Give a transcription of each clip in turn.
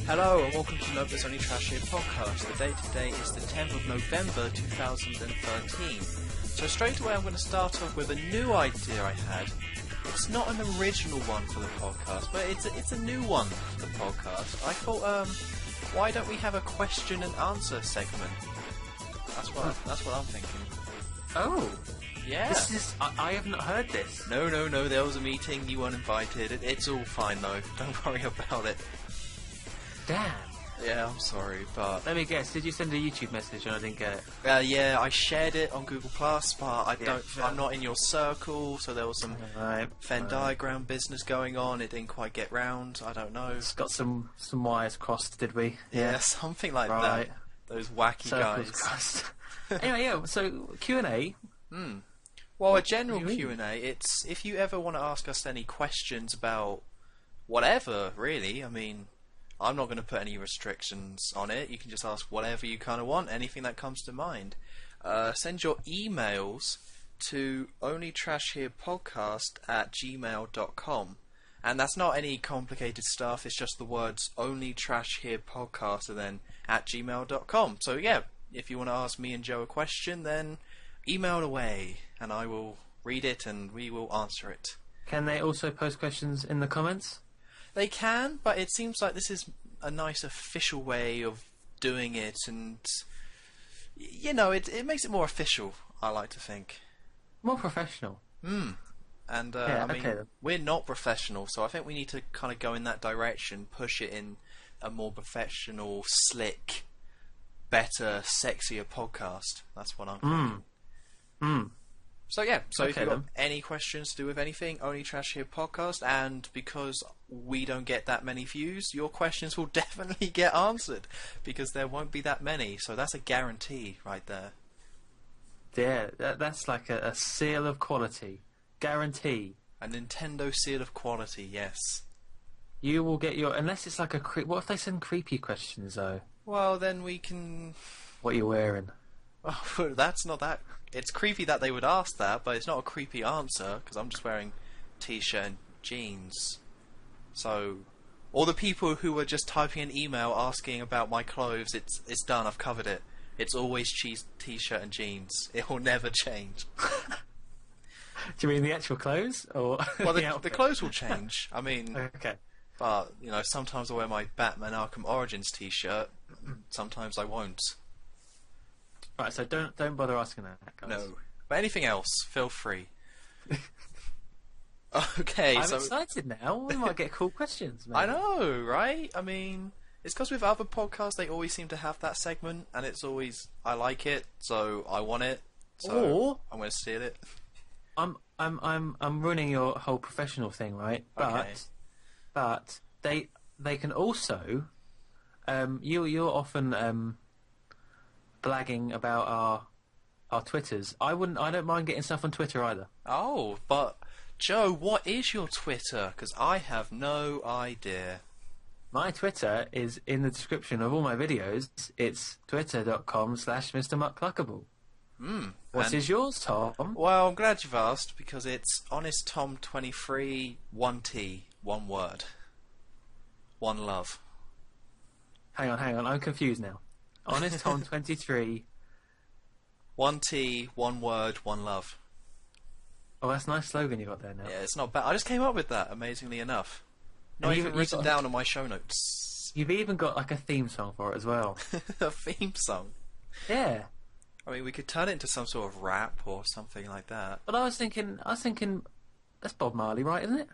Hello and welcome to Nova's Only Trash Here podcast. The date today is the 10th of November 2013. So straight away I'm going to start off with a new idea I had. It's not an original one for the podcast, but it's a new one for the podcast. I thought, why don't we have a question and answer segment? That's what I'm thinking. Oh, yeah. I have not heard this. No, there was a meeting, you weren't invited. It's all fine though, don't worry about it. Damn. Yeah, I'm sorry, but... Let me guess, did you send a YouTube message and I didn't get it? Yeah, I shared it on Google+, but I'm not in your circle, so there was some Venn diagram business going on, it didn't quite get round, I don't know. It's got some wires crossed, did we? Yeah, something like that. Those wacky Circles guys. crossed. Anyway, yeah, so Q&A. Well, a general Q&A, it's if you ever want to ask us any questions about whatever, really, I mean... I'm not going to put any restrictions on it. You can just ask whatever you kind of want, anything that comes to mind. Send your emails to onlytrashherepodcast@gmail.com. And that's not any complicated stuff. It's just the words onlytrashherepodcast and then @gmail.com. So yeah, if you want to ask me and Joe a question, then email it away and I will read it and we will answer it. Can they also post questions in the comments? They can, but it seems like this is a nice official way of doing it, and you know, it makes it more official. I like to think more professional. And yeah, I mean, we're not professional, so I think we need to kind of go in that direction, push it in a more professional, slick, better, sexier podcast. That's what I'm thinking. So yeah, if you've got any questions to do with anything, Only Trash Here podcast, and because we don't get that many views, your questions will definitely get answered, because there won't be that many, so that's a guarantee right there. Yeah, that's like a seal of quality. Guarantee. A Nintendo seal of quality, yes. You will get your... Unless it's like a... What if they send creepy questions, though? Well, then we can... What are you wearing? Oh, that's not that... It's creepy that they would ask that, but it's not a creepy answer, because I'm just wearing t-shirt and jeans. So, all the people who were just typing an email asking about my clothes, it's done, I've covered it. It's always t-shirt and jeans. It will never change. Do you mean the actual clothes? Or well, the clothes will change. I mean... Okay. But, you know, sometimes I wear my Batman Arkham Origins t-shirt, sometimes I won't. Right, so don't bother asking that, guys. No. But anything else, feel free. Okay, I'm excited now. We might get cool questions, maybe. I know, right? I mean, it's because with other podcasts, they always seem to have that segment, and it's always, I like it, so I want it, so I'm going to steal it. I'm ruining your whole professional thing, right? But they can also, you're often blagging about our Twitters. I don't mind getting stuff on Twitter either. Oh, but Joe, what is your Twitter? Because I have no idea. My Twitter is in the description of all my videos. It's twitter.com/MrMuckluckable. What is yours, Tom? Well, I'm glad you've asked, because it's HonestTom23, 1T, one word. One love. Hang on, I'm confused now. HonestTom23. 1T, one word, one love. Oh, that's a nice slogan you got there now. Yeah, it's not bad. I just came up with that, amazingly enough. Not even written down on my show notes. You've even got like a theme song for it as well. A theme song? Yeah. I mean, we could turn it into some sort of rap or something like that. But I was thinking, that's Bob Marley, right, isn't it?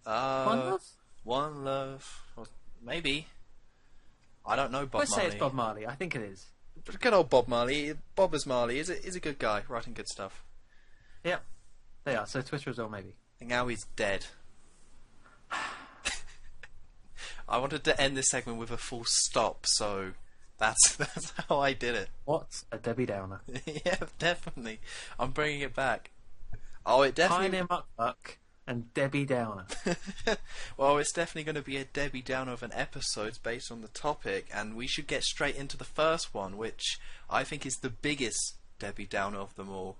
One Love? One Love. Or maybe. I don't know Bob Marley. Let's say it's Bob Marley. I think it is. Good old Bob Marley. Bobbers Marley is a good guy, writing good stuff. Yep. They are. So Twitter as well, maybe. And now he's dead. I wanted to end this segment with a full stop, so that's how I did it. What a Debbie Downer. Yeah, definitely. I'm bringing it back. Oh, it definitely... Pioneer Muck and Debbie Downer. Well, it's definitely going to be a Debbie Downer of an episode based on the topic, and we should get straight into the first one, which I think is the biggest Debbie Downer of them all.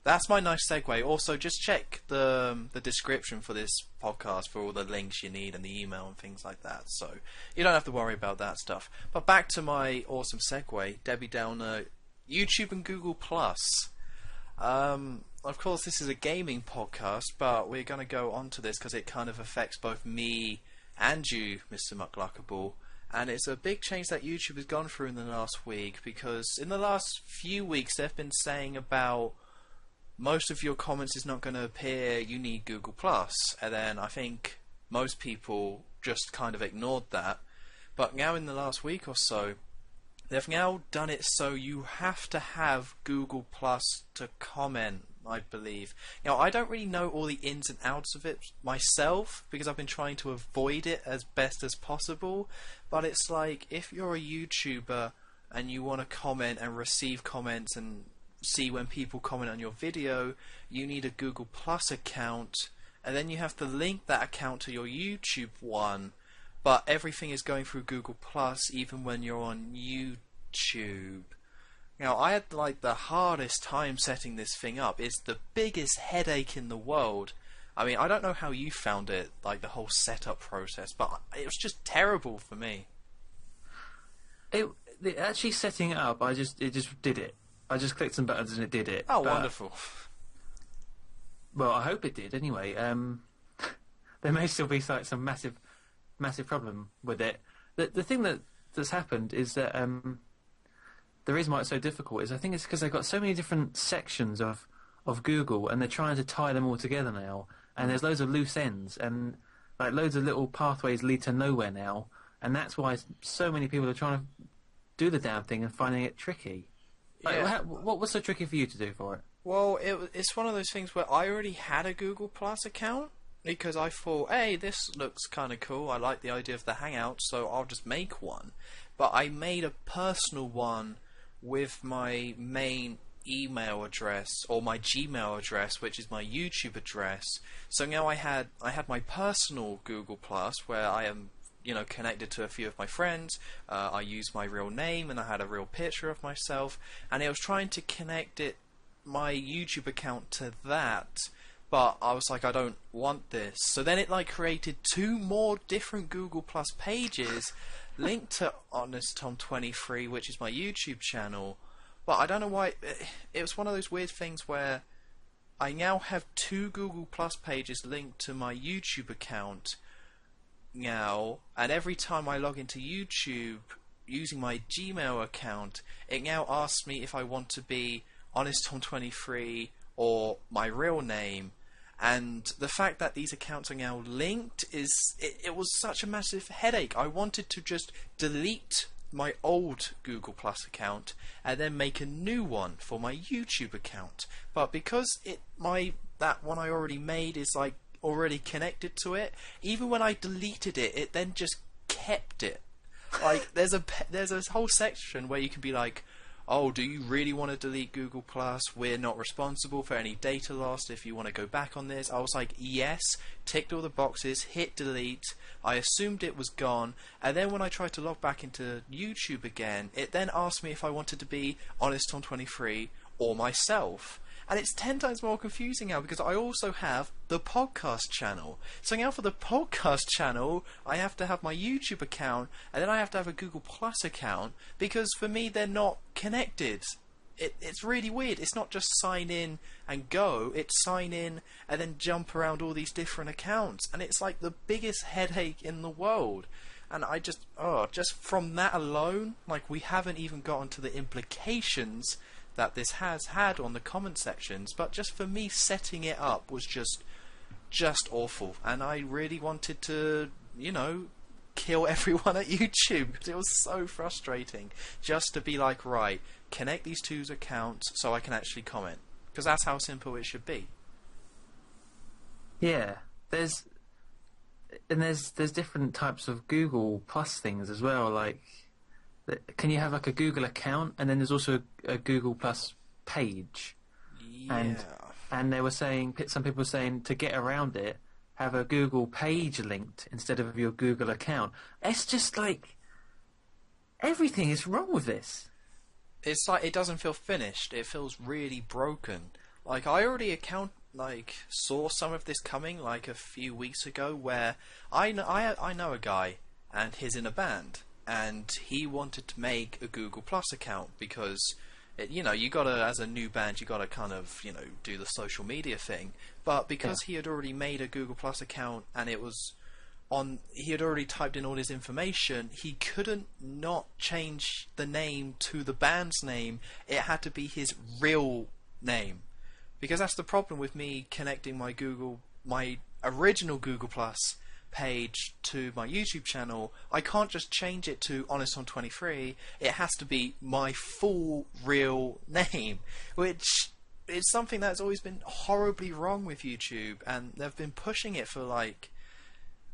That's my nice segue. Also, just check the description for this podcast for all the links you need and the email and things like that. So you don't have to worry about that stuff. But back to my awesome segue, Debbie Downer, YouTube and Google Plus. Of course, this is a gaming podcast, but we're going to go on to this because it kind of affects both me and you, Mr. McLuckable. And it's a big change that YouTube has gone through in the last week, because in the last few weeks they've been saying about most of your comments is not going to appear, you need Google Plus, and then I think most people just kind of ignored that. But now in the last week or so, they've now done it so you have to have Google Plus to comment, I believe. Now, I don't really know all the ins and outs of it myself, because I've been trying to avoid it as best as possible, but it's like, if you're a YouTuber and you want to comment and receive comments and see when people comment on your video, you need a Google Plus account, and then you have to link that account to your YouTube one, but everything is going through Google Plus even when you're on YouTube. Now, I had like the hardest time setting this thing up. It's the biggest headache in the world. I mean, I don't know how you found it, like the whole setup process, but it was just terrible for me. Actually setting it up, it just did it. I just clicked some buttons and it did it. Oh, wonderful. Well, I hope it did anyway. There may still be like some massive problem with it. The thing that's happened is that the reason why it's so difficult is I think it's because they've got so many different sections of Google, and they're trying to tie them all together now. And there's loads of loose ends, and like loads of little pathways lead to nowhere now. And that's why so many people are trying to do the damn thing and finding it tricky. Yeah. What was so tricky for you to do for it? Well, it's one of those things where I already had a Google Plus account, because I thought, hey, this looks kind of cool. I like the idea of the Hangout, so I'll just make one. But I made a personal one with my main email address, or my Gmail address, which is my YouTube address. So now I had my personal Google Plus, where I am, connected to a few of my friends. I used my real name, and I had a real picture of myself, and I was trying to connect my YouTube account to that, but I was like, I don't want this. So then it like created 2 more different Google Plus pages linked to HonestTom23, which is my YouTube channel. But I don't know why. It was one of those weird things where I now have 2 Google Plus pages linked to my YouTube account now, and every time I log into YouTube using my Gmail account, it now asks me if I want to be HonestTom23 or my real name. And the fact that these accounts are now linked it was such a massive headache. I wanted to just delete my old Google Plus account and then make a new one for my YouTube account. But because that one I already made is like already connected to it, even when I deleted it, it then just kept it. Like there's a whole section where you can be like, oh, do you really want to delete Google Plus? We're not responsible for any data loss if you want to go back on this. I was like, yes, ticked all the boxes, hit delete. I assumed it was gone, and then when I tried to log back into YouTube again, it then asked me if I wanted to be HonestTom23 or myself. And it's 10 times more confusing now, because I also have the podcast channel. So now for the podcast channel, I have to have my YouTube account, and then I have to have a Google Plus account, because for me they're not connected. It's really weird. It's not just sign in and go. It's sign in and then jump around all these different accounts. And it's like the biggest headache in the world. And I just from that alone, like we haven't even gotten to the implications that this has had on the comment sections, but just for me setting it up was just awful, and I really wanted to kill everyone at YouTube, because it was so frustrating just to be like, right, connect these 2 accounts so I can actually comment, because that's how simple it should be. Yeah, there's different types of Google Plus things as well, like can you have like a Google account, and then there's also a Google Plus page? Yeah. And they were saying, some people were saying, to get around it, have a Google page linked instead of your Google account. It's just like everything is wrong with this. It's like it doesn't feel finished. It feels really broken. Like, I already saw some of this coming like a few weeks ago, where I know a guy, and he's in a band, and he wanted to make a Google Plus account because you gotta, as a new band, you gotta kind of do the social media thing. But because he had already made a Google Plus account and he had already typed in all his information, he couldn't not change the name to the band's name. It had to be his real name. Because that's the problem with me connecting my original Google Plus page to my YouTube channel. I can't just change it to Honest on 23. It has to be my full real name, which is something that's always been horribly wrong with YouTube, and they've been pushing it for like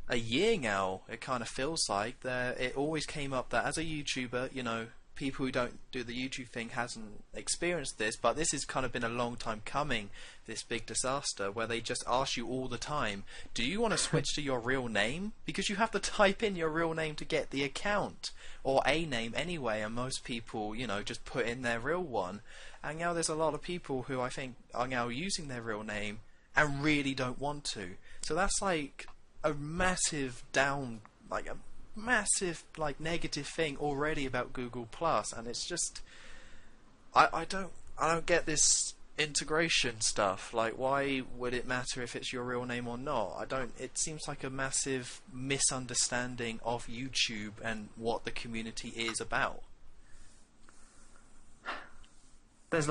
a year now. It kind of feels like it always came up that as a YouTuber, people who don't do the YouTube thing hasn't experienced this, but this has kind of been a long time coming, this big disaster where they just ask you all the time, do you want to switch to your real name? Because you have to type in your real name to get the account, or a name anyway, and most people, just put in their real one. And now there's a lot of people who I think are now using their real name and really don't want to. So that's like a massive negative thing already about Google Plus, and it's just I don't get this integration stuff. Like, why would it matter if it's your real name or not? It seems like a massive misunderstanding of YouTube and what the community is about. There's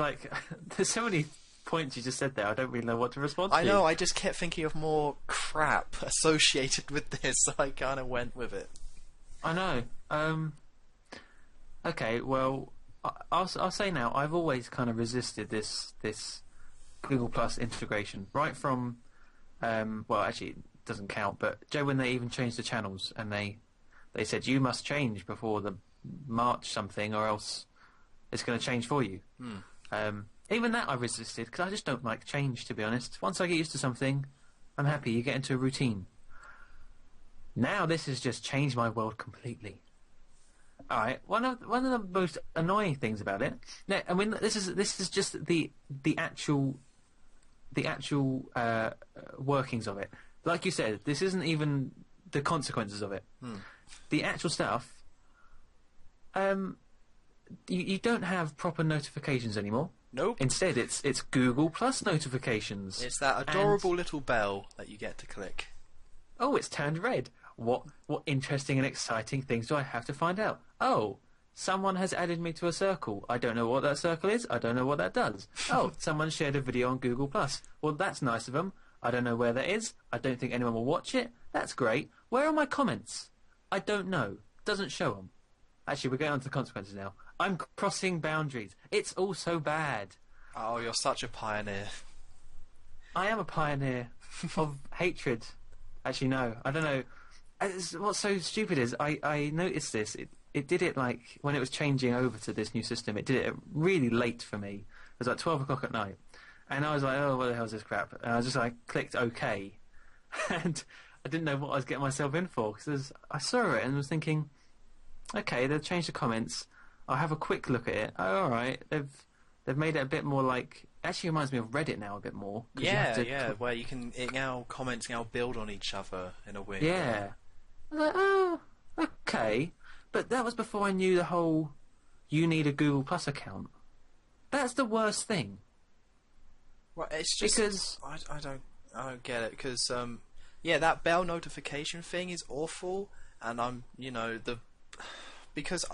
so many points you just said there. I don't really know what to respond to. I know. I just kept thinking of more crap associated with this, so I kind of went with it. I know. Okay, well, I'll say now, I've always kind of resisted this Google Plus integration, right from, well, actually, it doesn't count, but Joe, when they even changed the channels, and they said you must change before the March something, or else it's going to change for you. Even that I resisted, because I just don't like change, to be honest. Once I get used to something, I'm happy. You get into a routine. Now this has just changed my world completely. All right, one of the most annoying things about it. No, I mean this is just the actual workings of it. Like you said, this isn't even the consequences of it. The actual stuff. You don't have proper notifications anymore. Nope. Instead, it's Google Plus notifications. It's that adorable little bell that you get to click. Oh, it's turned red. What interesting and exciting things do I have to find out? Oh, someone has added me to a circle. I don't know what that circle is. I don't know what that does. Oh, someone shared a video on Google Plus. Well, that's nice of them. I don't know where that is. I don't think anyone will watch it. That's great. Where are my comments? I don't know. Doesn't show them. Actually, we're going on to the consequences now. I'm crossing boundaries. It's all so bad. Oh, you're such a pioneer. I am a pioneer of hatred. Actually, no. I don't know. What's so stupid is I noticed this. It did it like when it was changing over to this new system. It did it really late for me. It was like 12 o'clock at night. And I was like, oh, what the hell is this crap? And I just clicked OK. And I didn't know what I was getting myself in for. Because I saw it and was thinking, okay, they've changed the comments. I'll have a quick look at it. Oh, all right. They've made it a bit more like... Actually reminds me of Reddit now a bit more. Yeah, where you can... comments now build on each other in a weird way. Yeah. I was like, oh, okay. But that was before I knew the whole... You need a Google Plus account. That's the worst thing. Well, it's just... Because... I don't get it, because... that bell notification thing is awful, and I'm... Because...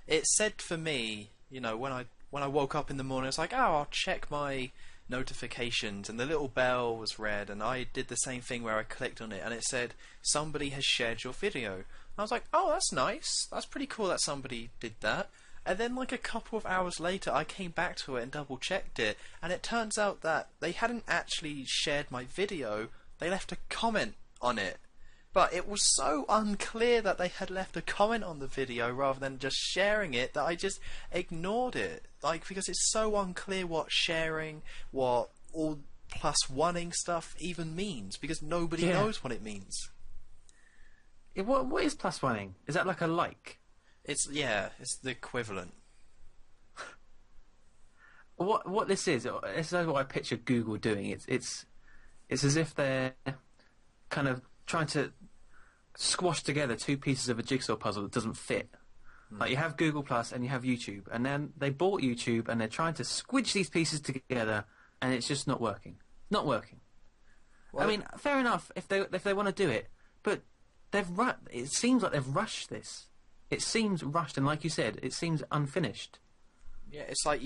It said for me, when I woke up in the morning, it's like, oh, I'll check my notifications, and the little bell was red, and I did the same thing where I clicked on it, and it said, somebody has shared your video. And I was like, oh, that's nice. That's pretty cool that somebody did that. And then like a couple of hours later, I came back to it and double-checked it, and it turns out that they hadn't actually shared my video. They left a comment on it. But it was so unclear that they had left a comment on the video rather than just sharing it that I just ignored it. Because it's so unclear what sharing, what all +1ing stuff even means, because nobody knows what it means. What is +1ing? Is that like a like? It's the equivalent. what this is what I picture Google doing. It's as if they're kind of trying to squash together two pieces of a jigsaw puzzle that doesn't fit. Like you have Google Plus and you have YouTube, and then they bought YouTube and they're trying to squidge these pieces together, and it's just not working. Not working. Well, I mean, fair enough if they want to do it, but it seems like they've rushed this. It seems rushed, and like you said, it seems unfinished. Yeah, it's like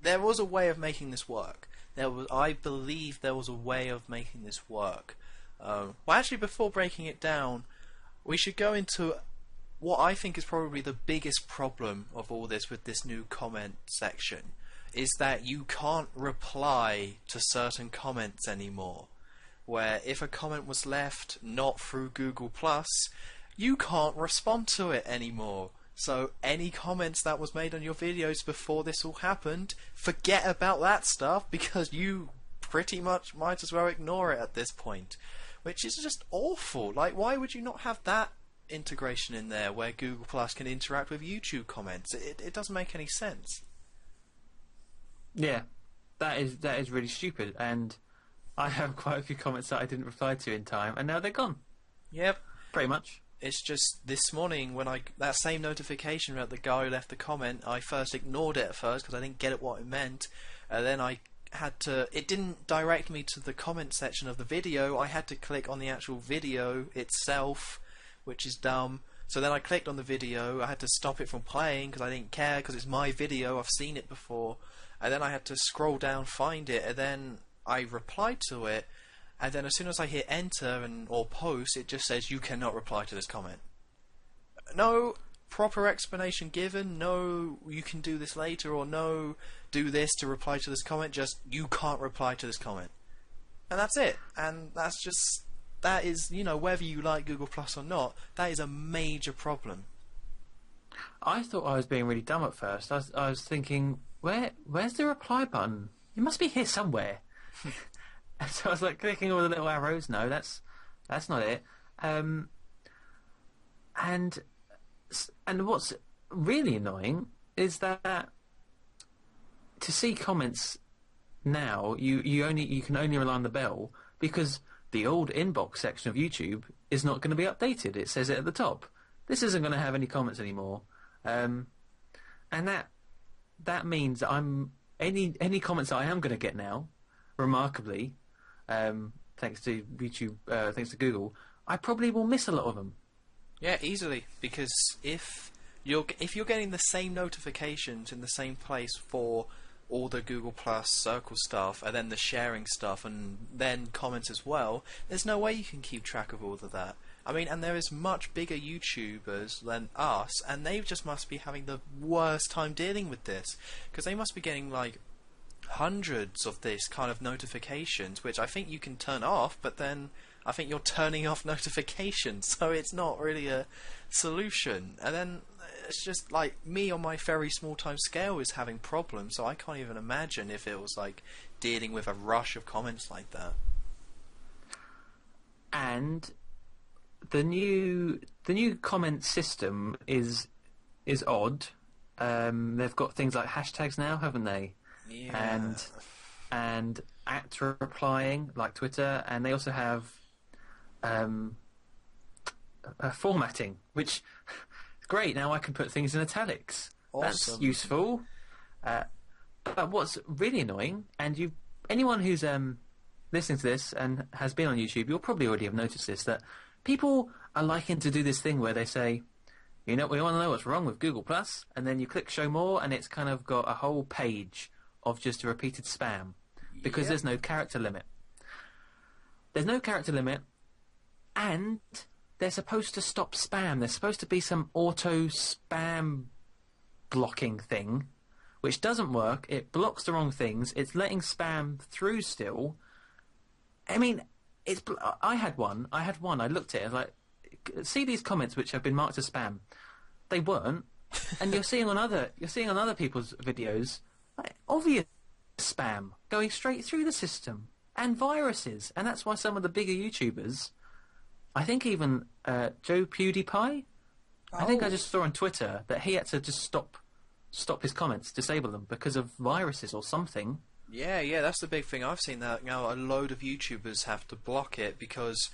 there was a way of making this work. I believe there was a way of making this work. Well, actually, before breaking it down, we should go into what I think is probably the biggest problem of all this with this new comment section, is that you can't reply to certain comments anymore. Where if a comment was left not through Google+, you can't respond to it anymore. So any comments that was made on your videos before this all happened, forget about that stuff, because you pretty much might as well ignore it at this point. Which is just awful. Like, why would you not have that integration in there where Google Plus can interact with YouTube comments? It doesn't make any sense. Yeah, that is really stupid, and I have quite a few comments that I didn't reply to in time, and now they're gone. Yep. Pretty much. It's just this morning when that same notification about the guy who left the comment, I first ignored it at first because I didn't get what it meant, and then it didn't direct me to the comment section of the video. I had to click on the actual video itself, which is dumb. So then I clicked on the video. I had to stop it from playing because I didn't care, because it's my video. I've seen it before. And then I had to scroll down, find it, and then I replied to it. And then as soon as I hit enter or post, it just says you cannot reply to this comment. No proper explanation given. No, you can do this later, or no, do this to reply to this comment. Just you can't reply to this comment, and that's it. And that is, whether you like Google Plus or not, that is a major problem. I thought I was being really dumb at first. I was thinking, where's the reply button? It must be here somewhere. So I was like clicking all the little arrows. No, that's not it. And what's really annoying is that to see comments now, you can only rely on the bell, because the old inbox section of YouTube is not going to be updated. It says it at the top. This isn't going to have any comments anymore, and that means that any comments that I am going to get now, remarkably, thanks to YouTube, thanks to Google, I probably will miss a lot of them. Yeah, easily, because if you're getting the same notifications in the same place for all the Google Plus Circle stuff, and then the sharing stuff, and then comments as well, there's no way you can keep track of all of that. I mean, and there is much bigger YouTubers than us, and they just must be having the worst time dealing with this, because they must be getting like hundreds of this kind of notifications, which I think you can turn off, but then I think you're turning off notifications, so it's not really a solution. And then it's just like me on my very small time scale is having problems, so I can't even imagine if it was like dealing with a rush of comments like that. And the new comment system is odd. They've got things like hashtags now, haven't they? Yeah. And at replying like Twitter, and they also have formatting, which is great. Now I can put things in italics. Awesome. That's useful. But what's really annoying, and anyone who's listening to this and has been on YouTube, you'll probably already have noticed this, that people are liking to do this thing where they say, we want to know what's wrong with Google Plus, and then you click show more, and it's kind of got a whole page of just repeated spam, because there's no character limit. There's no character limit, and they're supposed to stop spam. There's supposed to be some auto spam blocking thing, which doesn't work. It blocks the wrong things. It's letting spam through still. I mean, I had one. I looked at it, like, see these comments which have been marked as spam. They weren't, and you're seeing on other people's videos, like, obvious spam going straight through the system, and viruses. And that's why some of the bigger YouTubers, I think even Joe PewDiePie, I think I just saw on Twitter that he had to just stop stop his comments, disable them because of viruses or something. Yeah, that's the big thing. I've seen that now. A load of YouTubers have to block it because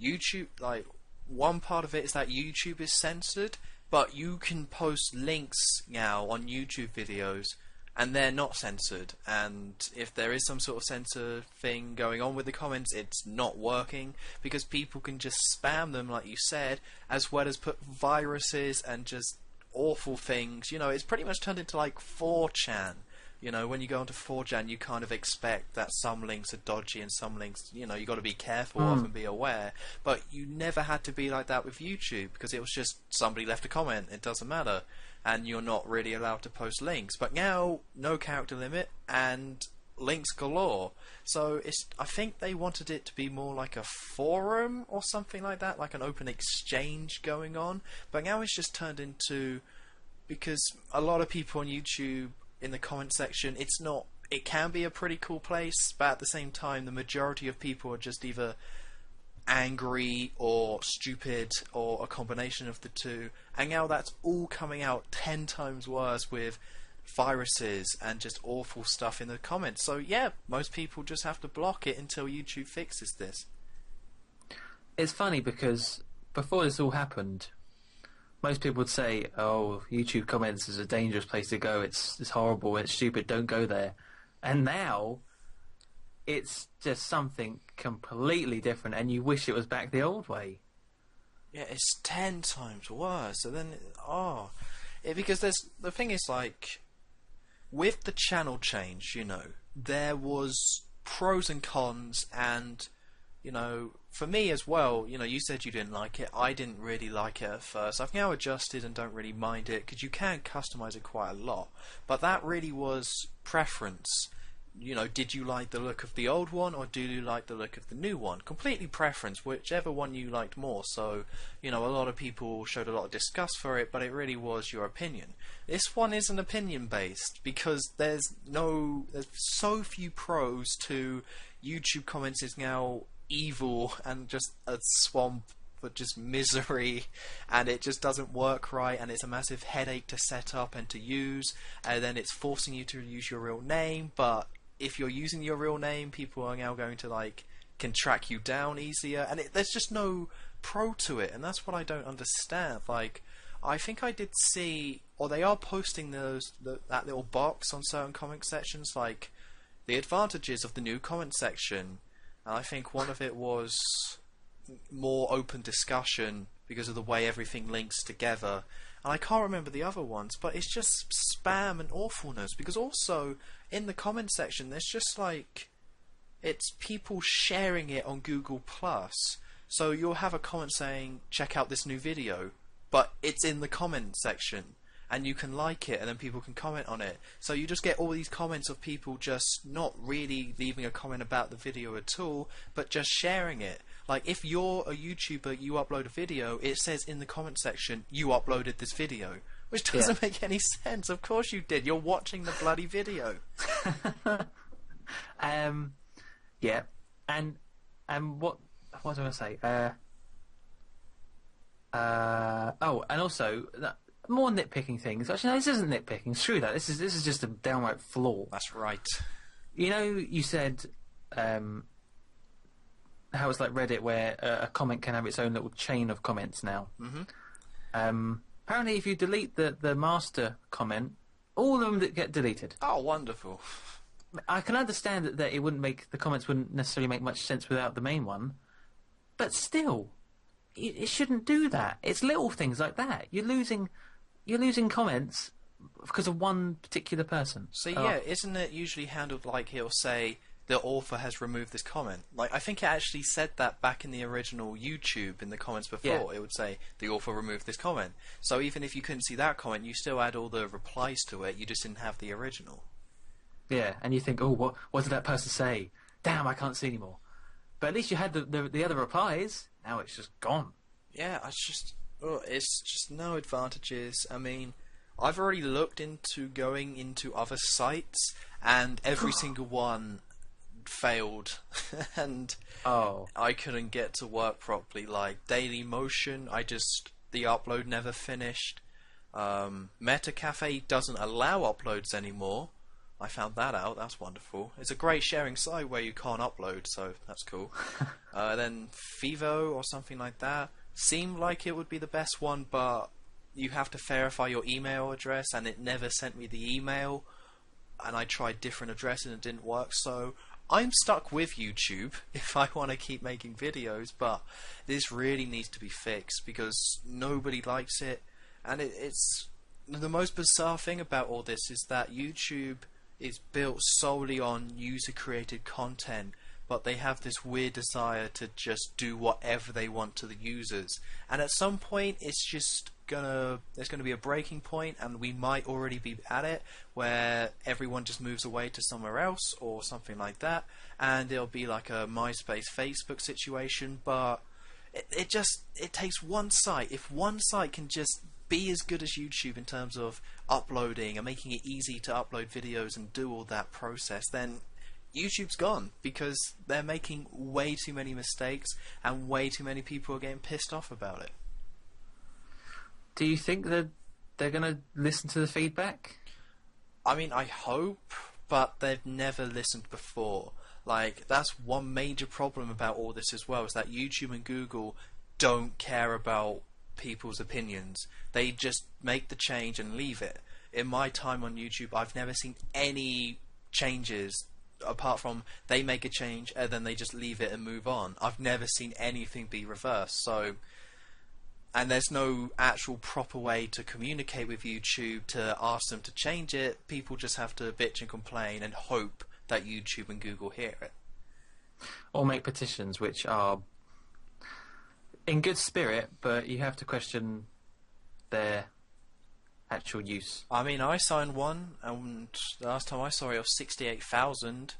YouTube, like, one part of it is that YouTube is censored, but you can post links now on YouTube videos and they're not censored. And if there is some sort of censor thing going on with the comments, it's not working because people can just spam them, like you said, as well as put viruses and just awful things. You know, it's pretty much turned into like 4chan. You know, when you go onto 4chan, you kind of expect that some links are dodgy and some links, you know, you got to be careful of and be aware. But you never had to be like that with YouTube because it was just somebody left a comment, it doesn't matter, and you're not really allowed to post links. But now, no character limit and links galore. So I think they wanted it to be more like a forum or something like that, like an open exchange going on. But now it's just turned into, because a lot of people on YouTube, in the comment section, it can be a pretty cool place, but at the same time the majority of people are just either angry or stupid or a combination of the two, and now that's all coming out 10 times worse with viruses and just awful stuff in the comments. So yeah, most people just have to block it until YouTube fixes this. It's funny because before this all happened, most people would say, "Oh, YouTube comments is a dangerous place to go. It's horrible. It's stupid. Don't go there." And now, it's just something completely different, and you wish it was back the old way. Yeah, it's 10 times worse. So then, because the thing is, like, with the channel change, you know, there was pros and cons, and you know, for me as well, you know, you said you didn't like it. I didn't really like it at first. I've now adjusted and don't really mind it because you can customize it quite a lot. But that really was preference. You know, did you like the look of the old one or do you like the look of the new one? Completely preference, whichever one you liked more. So, you know, a lot of people showed a lot of disgust for it, but it really was your opinion. This one isn't opinion based because there's so few pros to YouTube comments is now evil and just a swamp for just misery, and it just doesn't work right, and it's a massive headache to set up and to use, and then it's forcing you to use your real name. But if you're using your real name, people are now going to can track you down easier, and there's just no pro to it, and that's what I don't understand. Like, I think I did see, or they are posting that little box on certain comment sections, like the advantages of the new comment section. And I think one of it was more open discussion because of the way everything links together. And I can't remember the other ones, but it's just spam and awfulness. Because also, in the comment section, there's just it's people sharing it on Google+. So you'll have a comment saying, check out this new video, but it's in the comment section. And you can like it, and then people can comment on it. So you just get all these comments of people just not really leaving a comment about the video at all, but just sharing it. Like, if you're a YouTuber, you upload a video, it says in the comment section, you uploaded this video. Which doesn't make any sense. Of course you did. You're watching the bloody video. Yeah. And what was I going to say? And also... more nitpicking things. Actually, no, this isn't nitpicking. Screw that. This is just a downright flaw. That's right. You know, you said how it's like Reddit, where a comment can have its own little chain of comments now. Mm-hmm. Apparently, if you delete the master comment, all of them that get deleted. Oh, wonderful. I can understand that it wouldn't make the comments wouldn't necessarily make much sense without the main one, but still, it shouldn't do that. It's little things like that. You're losing comments because of one particular person. So yeah, isn't it usually handled like he'll say the author has removed this comment? Like, I think it actually said that back in the original YouTube in the comments before. Yeah. It would say the author removed this comment. So even if you couldn't see that comment, you still had all the replies to it. You just didn't have the original. Yeah, and you think, oh, what did that person say? Damn, I can't see anymore. But at least you had the other replies. Now it's just gone. Yeah, it's just no advantages. I mean, I've already looked into going into other sites, and every single one failed, and I couldn't get to work properly. Like Daily Motion, the upload never finished. Metacafe doesn't allow uploads anymore. I found that out. That's wonderful. It's a great sharing site where you can't upload, so that's cool. Then Fivo or something like that seemed like it would be the best one, but you have to verify your email address, and it never sent me the email. And I tried different addresses and it didn't work, so I'm stuck with YouTube if I want to keep making videos, but this really needs to be fixed because nobody likes it. And it's the most bizarre thing about all this is that YouTube is built solely on user-created content, but they have this weird desire to just do whatever they want to the users. And at some point, there's gonna be a breaking point, and we might already be at it, where everyone just moves away to somewhere else or something like that, and it'll be like a MySpace, Facebook situation. But it takes one site. If one site can just be as good as YouTube in terms of uploading and making it easy to upload videos and do all that process, then YouTube's gone, because they're making way too many mistakes and way too many people are getting pissed off about it. Do you think that they're going to listen to the feedback? I mean, I hope, but they've never listened before. Like, that's one major problem about all this as well, is that YouTube and Google don't care about people's opinions. They just make the change and leave it. In my time on YouTube, I've never seen any changes apart from they make a change and then they just leave it and move on. I've never seen anything be reversed. So, and there's no actual proper way to communicate with YouTube to ask them to change it. People just have to bitch and complain and hope that YouTube and Google hear it. Or make petitions, which are in good spirit, but you have to question their actual use. I mean, I signed one, and the last time I saw it was 68,000.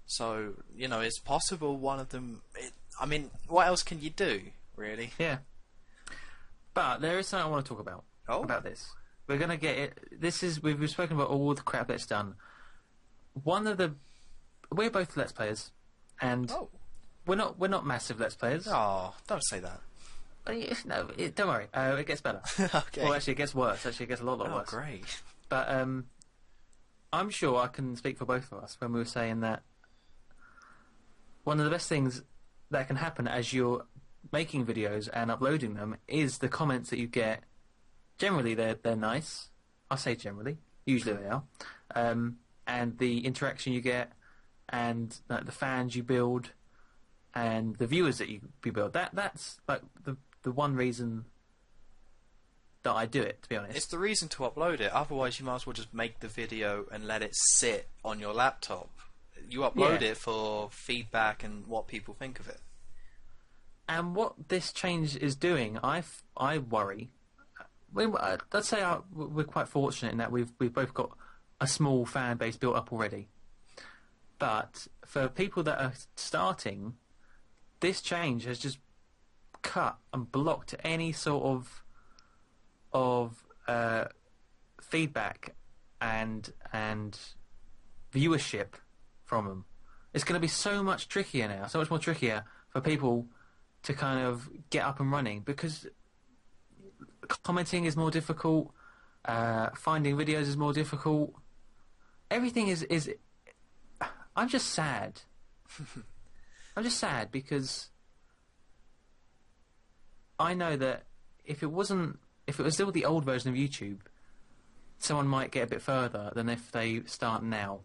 So, you know, it's possible one of them... I mean, what else can you do, really? Yeah. But there is something I want to talk about. Oh? About this. We're going to get it... We've spoken about all the crap that's done. We're both Let's Players, and... Oh. We're not massive Let's Players. Oh, don't say that. No, don't worry. It gets better. Okay. Well, actually, it gets worse. Actually, it gets a lot worse. Oh, great. But I'm sure I can speak for both of us when we were saying that one of the best things that can happen as you're making videos and uploading them is the comments that you get. Generally, they're nice. I say generally. Usually they are. And the interaction you get, and the fans you build, and the viewers that you build. That's like the one reason that I do it, to be honest. It's the reason to upload it. Otherwise, you might as well just make the video and let it sit on your laptop. You upload it for feedback and what people think of it. And what this change is doing, I worry. Let's say we're quite fortunate in that we've both got a small fan base built up already. But for people that are starting, this change has just cut and blocked any sort of feedback and viewership from them. It's going to be so much trickier now, so much more trickier for people to kind of get up and running, because commenting is more difficult, finding videos is more difficult. Everything is I'm just sad. I'm just sad because I know that if it was still the old version of YouTube, someone might get a bit further than if they start now.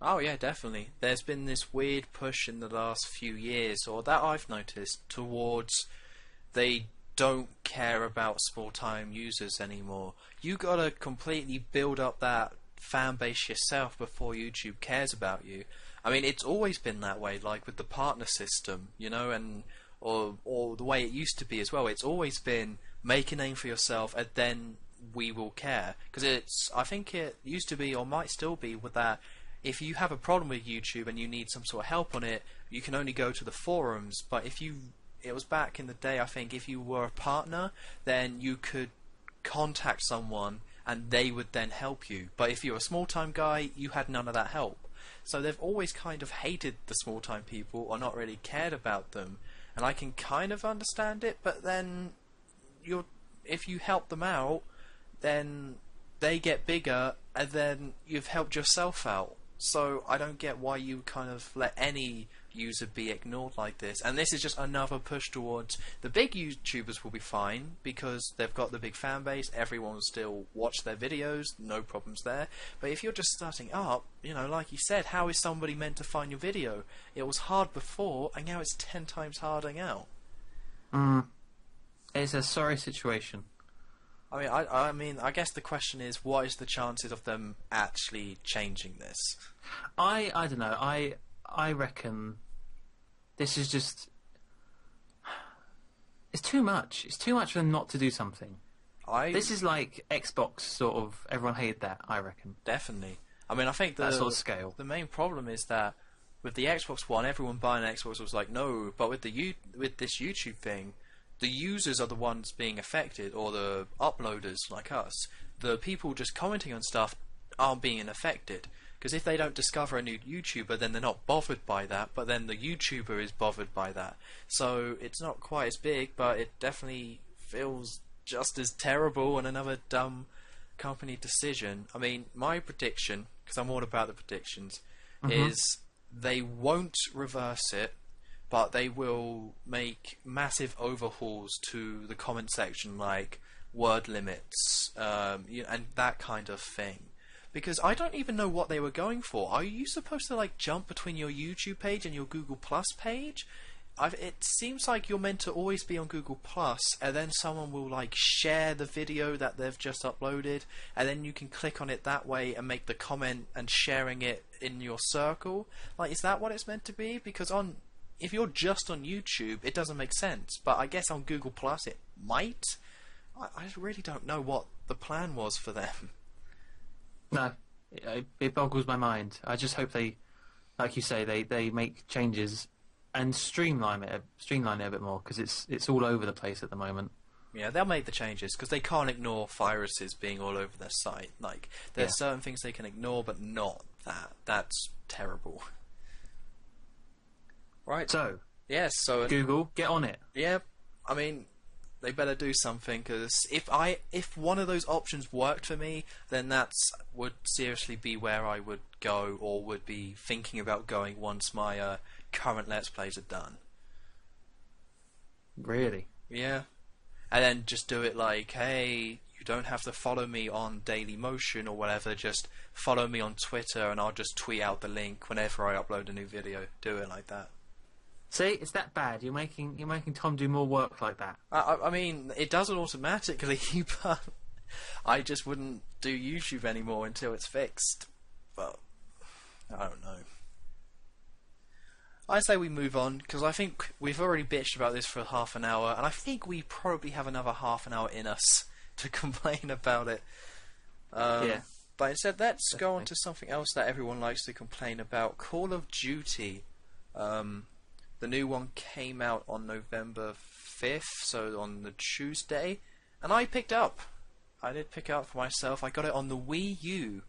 Oh yeah, definitely. There's been this weird push in the last few years, or that I've noticed, towards they don't care about small-time users anymore. You gotta completely build up that fan base yourself before YouTube cares about you. I mean, it's always been that way, like with the partner system, you know, and or the way it used to be as well. It's always been make a name for yourself and then we will care. Because I think it used to be, or might still be, with that if you have a problem with YouTube and you need some sort of help on it, you can only go to the forums. But it was back in the day, I think, if you were a partner, then you could contact someone and they would then help you. But if you're a small-time guy, you had none of that help. So they've always kind of hated the small-time people or not really cared about them. And I can kind of understand it, but then if you help them out, then they get bigger, and then you've helped yourself out. So I don't get why you kind of let any user be ignored like this. And this is just another push towards the big YouTubers will be fine because they've got the big fan base. Everyone will still watch their videos, no problems there. But if you're just starting up, you know, like you said, how is somebody meant to find your video? It was hard before, and now it's 10 times harder now. It's a sorry situation. I mean, I guess the question is, what is the chances of them actually changing this? I don't know. I reckon this is just... It's too much. It's too much for them not to do something. This is like Xbox, sort of. Everyone hated that, I reckon. Definitely. I mean, I think that sort of scale. The main problem is that with the Xbox One, everyone buying an Xbox was like, no. But with this YouTube thing, the users are the ones being affected, or the uploaders like us. The people just commenting on stuff aren't being affected. Because if they don't discover a new YouTuber, then they're not bothered by that, but then the YouTuber is bothered by that. So it's not quite as big, but it definitely feels just as terrible and another dumb company decision. I mean, my prediction, because I'm all about the predictions, is they won't reverse it, but they will make massive overhauls to the comment section, like word limits, and that kind of thing. Because I don't even know what they were going for. Are you supposed to like jump between your YouTube page and your Google Plus page? It seems like you're meant to always be on Google Plus, and then someone will like share the video that they've just uploaded, and then you can click on it that way and make the comment and sharing it in your circle. Like, is that what it's meant to be? Because if you're just on YouTube, it doesn't make sense. But I guess on Google Plus it might. I really don't know what the plan was for them. No, it boggles my mind. I just hope they, like you say, they make changes and streamline it a bit more, because it's all over the place at the moment. Yeah, they'll make the changes because they can't ignore viruses being all over their site. Like, there's certain things they can ignore, but not that. That's terrible. Right. So, yes. So Google, get on it. Yeah, I mean, they better do something, because if one of those options worked for me, then that would seriously be where I would go, or would be thinking about going once my current Let's Plays are done. Really? Yeah. And then just do it like, hey, you don't have to follow me on Dailymotion or whatever, just follow me on Twitter and I'll just tweet out the link whenever I upload a new video. Do it like that. See, it's that bad. You're making Tom do more work like that. I mean, it does it automatically, but I just wouldn't do YouTube anymore until it's fixed. But I don't know. I say we move on, because I think we've already bitched about this for half an hour, and I think we probably have another half an hour in us to complain about it. Yeah. But instead, let's go on to something else that everyone likes to complain about. Call of Duty. The new one came out on November 5th, so on the Tuesday, and I picked up. I did pick it up for myself. I got it on the Wii U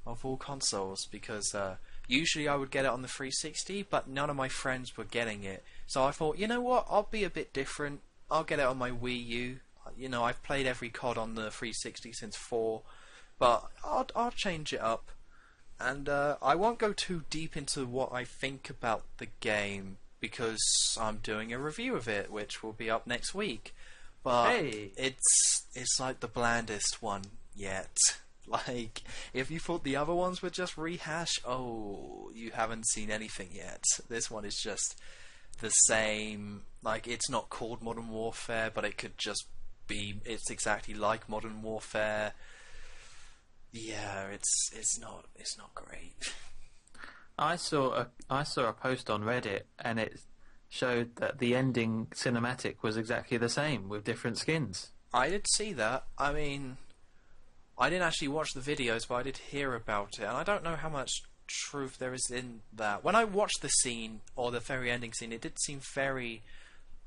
of all consoles, because usually I would get it on the 360, but none of my friends were getting it. So I thought, you know what, I'll be a bit different. I'll get it on my Wii U. You know, I've played every COD on the 360 since 4, but I'll change it up. And I won't go too deep into what I think about the game, because I'm doing a review of it, which will be up next week. But hey, it's like the blandest one yet. Like, if you thought the other ones were just rehash, oh, you haven't seen anything yet. This one is just the same. Like, it's not called Modern Warfare, but it could just be. It's exactly like Modern Warfare. Yeah, it's not great. I saw a post on Reddit, and it showed that the ending cinematic was exactly the same with different skins. I did see that. I mean, I didn't actually watch the videos, but I did hear about it, and I don't know how much truth there is in that. When I watched the scene, or the very ending scene, it did seem very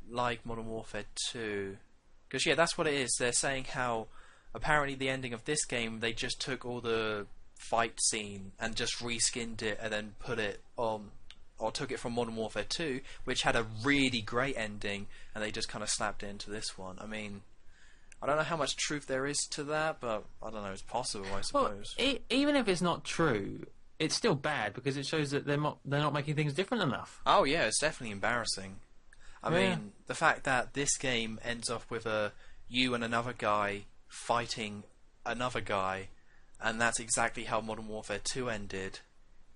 like Modern Warfare 2. Because, yeah, that's what it is. They're saying how apparently the ending of this game, they just took all the fight scene and just reskinned it and then put it on, or took it from Modern Warfare 2, which had a really great ending, and they just kind of slapped it into this one. I mean, I don't know how much truth there is to that, but I don't know. It's possible, I Well, suppose. even if it's not true, it's still bad because it shows that they're not making things different enough. Oh yeah, it's definitely embarrassing. I mean, the fact that this game ends up with you and another guy fighting another guy, and that's exactly how Modern Warfare 2 ended.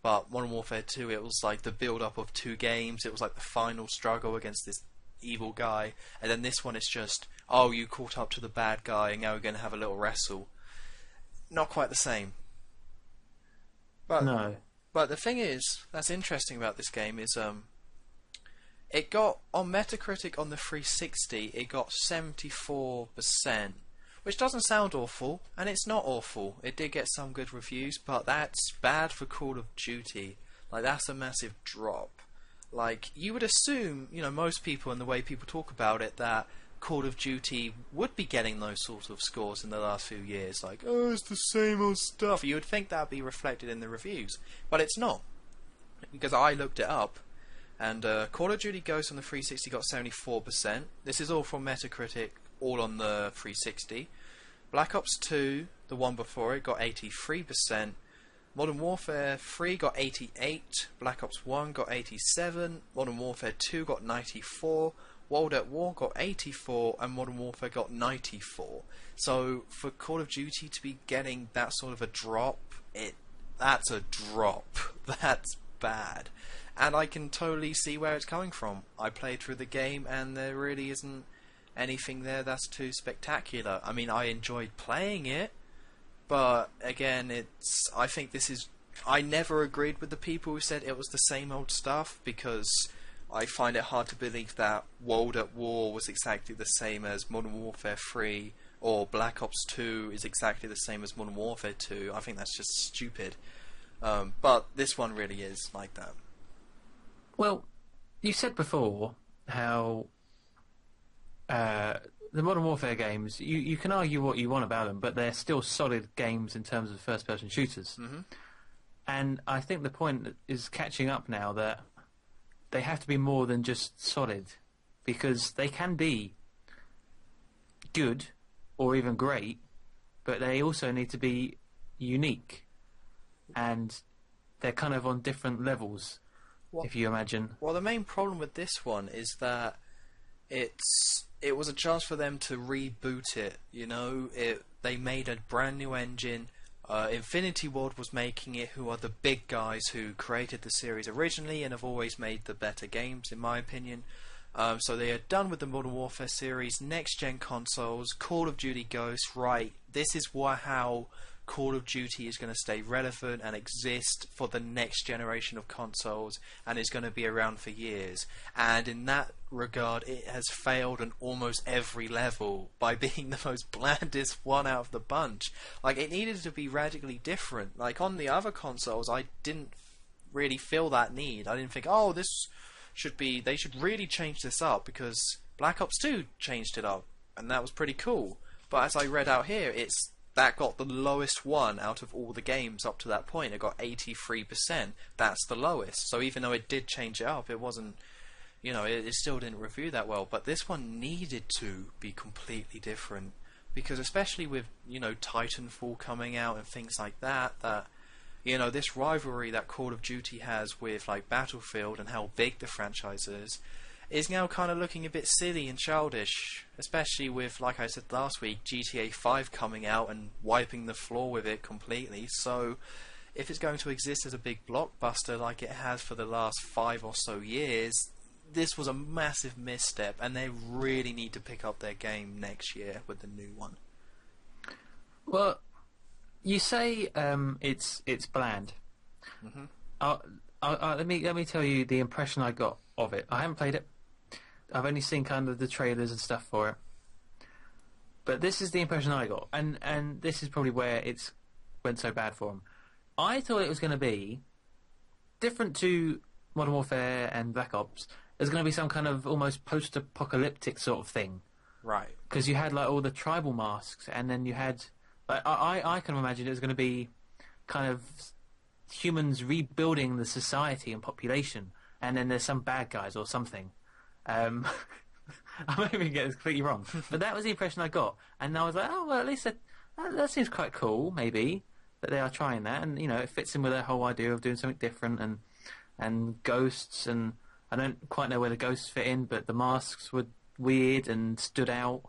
But Modern Warfare 2, it was like the build-up of 2 games. It was like the final struggle against this evil guy. And then this one is just, oh, you caught up to the bad guy, and now we're going to have a little wrestle. Not quite the same. But, No. But the thing is, that's interesting about this game is, it got, on Metacritic on the 360, it got 74%, which doesn't sound awful, and it's not awful. It did get some good reviews, but that's bad for Call of Duty. Like, that's a massive drop. Like, you would assume, you know, most people and the way people talk about it, that Call of Duty would be getting those sort of scores in the last few years. Like, oh, it's the same old stuff. You would think that would be reflected in the reviews, but it's not. Because I looked it up, and Call of Duty Ghosts on the 360 got 74%. This is all from Metacritic, all on the 360. Black Ops 2, the one before it, got 83%. Modern Warfare 3 got 88. Black Ops 1 got 87. Modern Warfare 2 got 94. World at War got 84. And Modern Warfare got 94. So for Call of Duty to be getting that sort of a drop, that's a drop. That's bad. And I can totally see where it's coming from. I played through the game and there really isn't anything there that's too spectacular. I mean, I enjoyed playing it, but again, I think this is... I never agreed with the people who said it was the same old stuff, because I find it hard to believe that World at War was exactly the same as Modern Warfare 3, or Black Ops 2 is exactly the same as Modern Warfare 2. I think that's just stupid. But this one really is like that. Well, you said before how the Modern Warfare games, you can argue what you want about them, but they're still solid games in terms of first-person shooters. Mm-hmm. And I think the point is catching up now that they have to be more than just solid, because they can be good or even great, but they also need to be unique, and they're kind of on different levels. If you imagine. Well, the main problem with this one is that it was a chance for them to reboot it. You know, they made a brand new engine. Infinity Ward was making it, who are the big guys who created the series originally and have always made the better games, in my opinion. So they are done with the Modern Warfare series, next-gen consoles, Call of Duty Ghosts. Right, this is how Call of Duty is going to stay relevant and exist for the next generation of consoles, and is going to be around for years. And in that regard, it has failed on almost every level by being the most blandest one out of the bunch. Like, it needed to be radically different. Like, on the other consoles, I didn't really feel that need. I didn't think, oh, they should really change this up, because Black Ops 2 changed it up, and that was pretty cool. But as I read out here, that got the lowest one out of all the games up to that point. It got 83%. That's the lowest. So even though it did change it up, it wasn't, you know, it still didn't review that well. But this one needed to be completely different, because especially with, you know, Titanfall coming out and things like that, you know, this rivalry that Call of Duty has with, like, Battlefield and how big the franchise is now kind of looking a bit silly and childish, especially with, like I said last week, GTA 5 coming out and wiping the floor with it completely. So if it's going to exist as a big blockbuster like it has for the last 5 or so years, this was a massive misstep, and they really need to pick up their game next year with the new one. Well, you say it's bland. Mm-hmm. Let me tell you the impression I got of it. I haven't played it. I've only seen kind of the trailers and stuff for it. But this is the impression I got, and this is probably where it's went so bad for them. I thought it was going to be different to Modern Warfare and Black Ops. There's going to be some kind of almost post-apocalyptic sort of thing. Right. Because you had, like, all the tribal masks, and then you had... Like, I can imagine it was going to be kind of humans rebuilding the society and population, and then there's some bad guys or something. I might even get this completely wrong. But that was the impression I got. And I was like, oh, well, at least that seems quite cool, maybe, that they are trying that. And, it fits in with their whole idea of doing something different and ghosts. And I don't quite know where the ghosts fit in, but the masks were weird and stood out.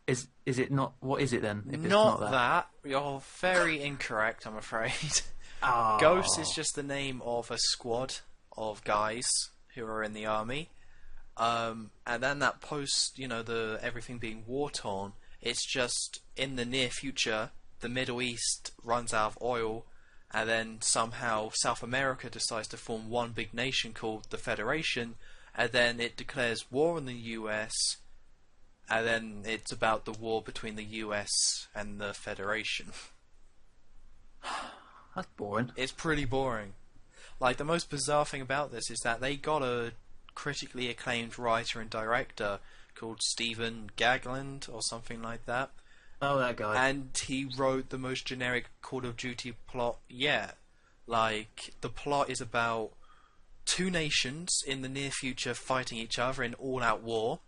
Is it not? What is it then? If not it's not that. You're very incorrect, I'm afraid. Oh. Ghost is just the name of a squad of guys who are in the army. And then that post, the everything being war-torn, it's just in the near future, the Middle East runs out of oil, and then somehow South America decides to form one big nation called the Federation, and then it declares war on the US, and then it's about the war between the US and the Federation. That's boring. It's pretty boring. Like, the most bizarre thing about this is that they got a critically acclaimed writer and director called Stephen Gagland or something like that. Oh, that guy. And he wrote the most generic Call of Duty plot yet. Like, the plot is about two nations in the near future fighting each other in all-out war,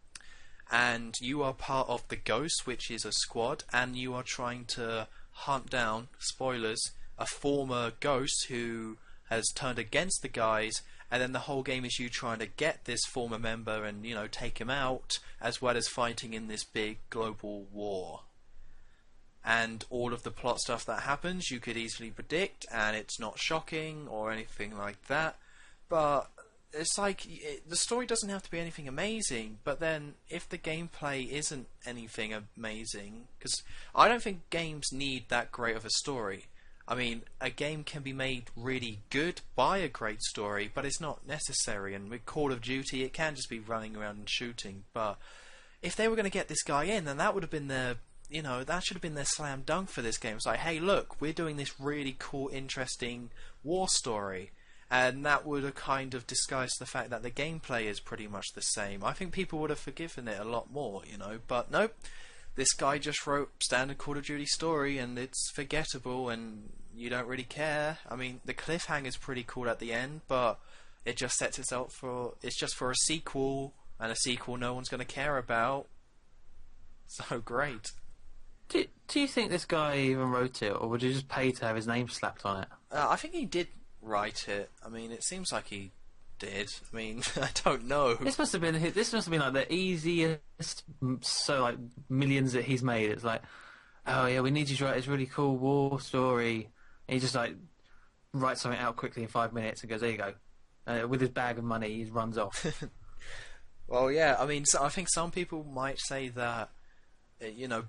and you are part of the Ghost, which is a squad, and you are trying to hunt down, spoilers, a former Ghost who has turned against the guys, and then the whole game is you trying to get this former member and, take him out, as well as fighting in this big global war. And all of the plot stuff that happens you could easily predict, and it's not shocking or anything like that. But it's like, the story doesn't have to be anything amazing, but then if the gameplay isn't anything amazing, because I don't think games need that great of a story. I mean, a game can be made really good by a great story, but it's not necessary. And with Call of Duty, it can just be running around and shooting. But if they were going to get this guy in, then that would have been their, that should have been their slam dunk for this game. It's like, hey, look, we're doing this really cool, interesting war story. And that would have kind of disguised the fact that the gameplay is pretty much the same. I think people would have forgiven it a lot more, But nope. This guy just wrote standard Call of Duty story, and it's forgettable, and you don't really care. I mean, the cliffhanger's pretty cool at the end, but it just sets itself for... It's just for a sequel, and a sequel no one's going to care about. So great. Do you think this guy even wrote it, or would you just pay to have his name slapped on it? I think he did write it. I mean, it seems like he did. I mean, I don't know. This must have been like the easiest, millions that he's made. It's like, oh yeah, we need you to write this really cool war story. And he just writes something out quickly in 5 minutes and goes, there you go. With his bag of money, he runs off. Well, yeah. I mean, I think some people might say that,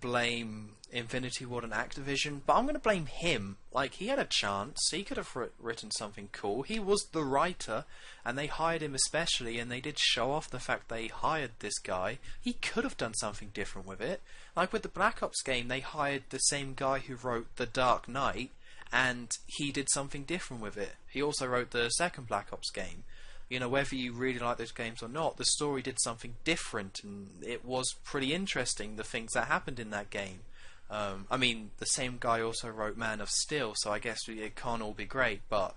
blame Infinity Ward and Activision, but I'm going to blame him. Like, he had a chance. He could have written something cool. He was the writer, and they hired him especially, and they did show off the fact they hired this guy. He could have done something different with it. Like with the Black Ops game, they hired the same guy who wrote The Dark Knight, and he did something different with it. He also wrote the second Black Ops game. Whether you really like those games or not, the story did something different, and it was pretty interesting, the things that happened in that game. I mean, the same guy also wrote Man of Steel, so I guess it can't all be great, but,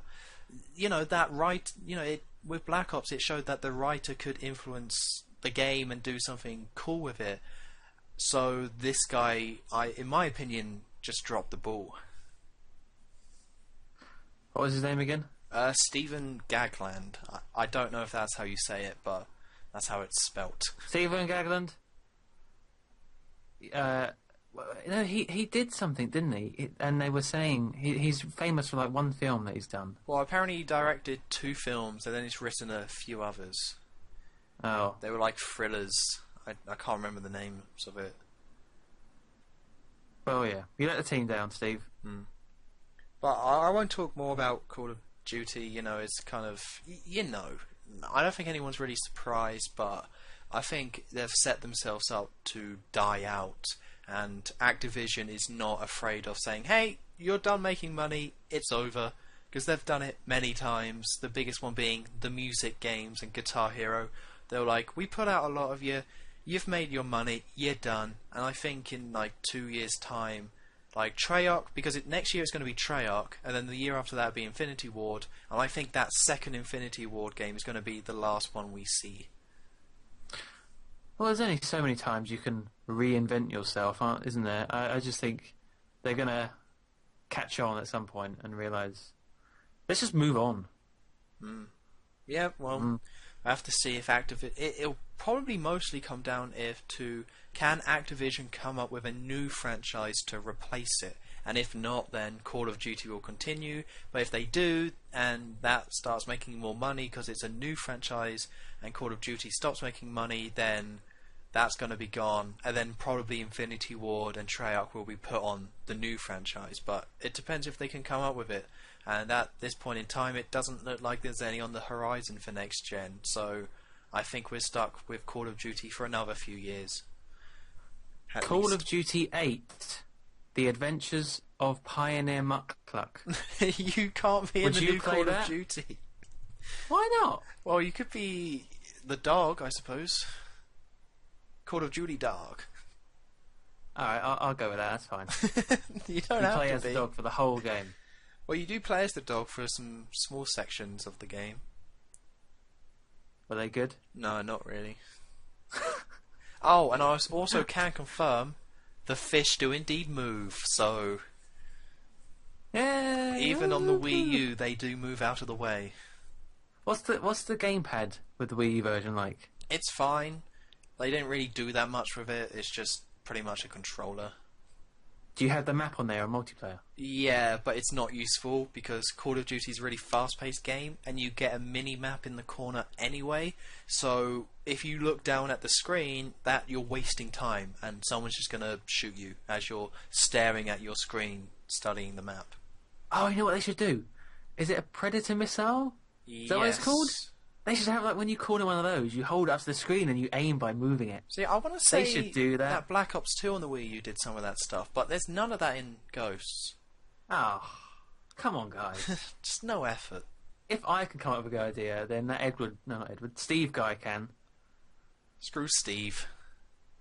with Black Ops, it showed that the writer could influence the game and do something cool with it. So this guy, in my opinion, just dropped the ball. What was his name again? Stephen Gagland. I don't know if that's how you say it, but that's how it's spelt. Stephen Gagland? He did something, didn't he? And they were saying he's famous for one film that he's done. Well, apparently he directed 2 films, and then he's written a few others. Oh. They were like thrillers. I can't remember the names of it. Well, yeah. You let the team down, Steve. But I won't talk more about Call of Duty. It's kind of... I don't think anyone's really surprised, but I think they've set themselves up to die out. And Activision is not afraid of saying, hey, you're done making money, it's over. Because they've done it many times, the biggest one being the music games and Guitar Hero. They were like, we put out a lot of you, you've made your money, you're done. And I think in 2 years' time, Treyarch, because next year it's going to be Treyarch, and then the year after that will be Infinity Ward, and I think that second Infinity Ward game is going to be the last one we see. Well, there's only so many times you can reinvent yourself, isn't there? I just think they're going to catch on at some point and realise, let's just move on. Yeah, well, I have to see if it'll probably mostly come down to can Activision come up with a new franchise to replace it, and if not, then Call of Duty will continue. But if they do, and that starts making more money because it's a new franchise, and Call of Duty stops making money, then that's going to be gone, and then probably Infinity Ward and Treyarch will be put on the new franchise. But it depends if they can come up with it. And at this point in time, it doesn't look like there's any on the horizon for next gen. So I think we're stuck with Call of Duty for another few years. Call of Duty 8, The Adventures of Pioneer Muckluck. You can't be in the new Call of Duty. Why not? Well, you could be the dog, I suppose. Call of Duty dog. Alright, I'll go with that, that's fine. You don't have to play as the dog for the whole game. Well, you do play as the dog for some small sections of the game. Were they good? No, not really. Oh, and I also can confirm the fish do indeed move, so... Yeah. Even on the Wii U, they do move out of the way. What's the gamepad with the Wii U version like? It's fine. They didn't really do that much with it. It's just pretty much a controller. Do you have the map on there on multiplayer? Yeah, but it's not useful because Call of Duty is a really fast-paced game and you get a mini-map in the corner anyway. So if you look down at the screen, that you're wasting time and someone's just going to shoot you as you're staring at your screen studying the map. Oh, you know what they should do? Is it a Predator missile? Is that what it's called? They should have, like, when you corner one of those, you hold it up to the screen and you aim by moving it. See, I want to say they should do that. Black Ops 2 on the Wii U did some of that stuff, but there's none of that in Ghosts. Oh, come on, guys. Just no effort. If I can come up with a good idea, then that Steve guy can. Screw Steve.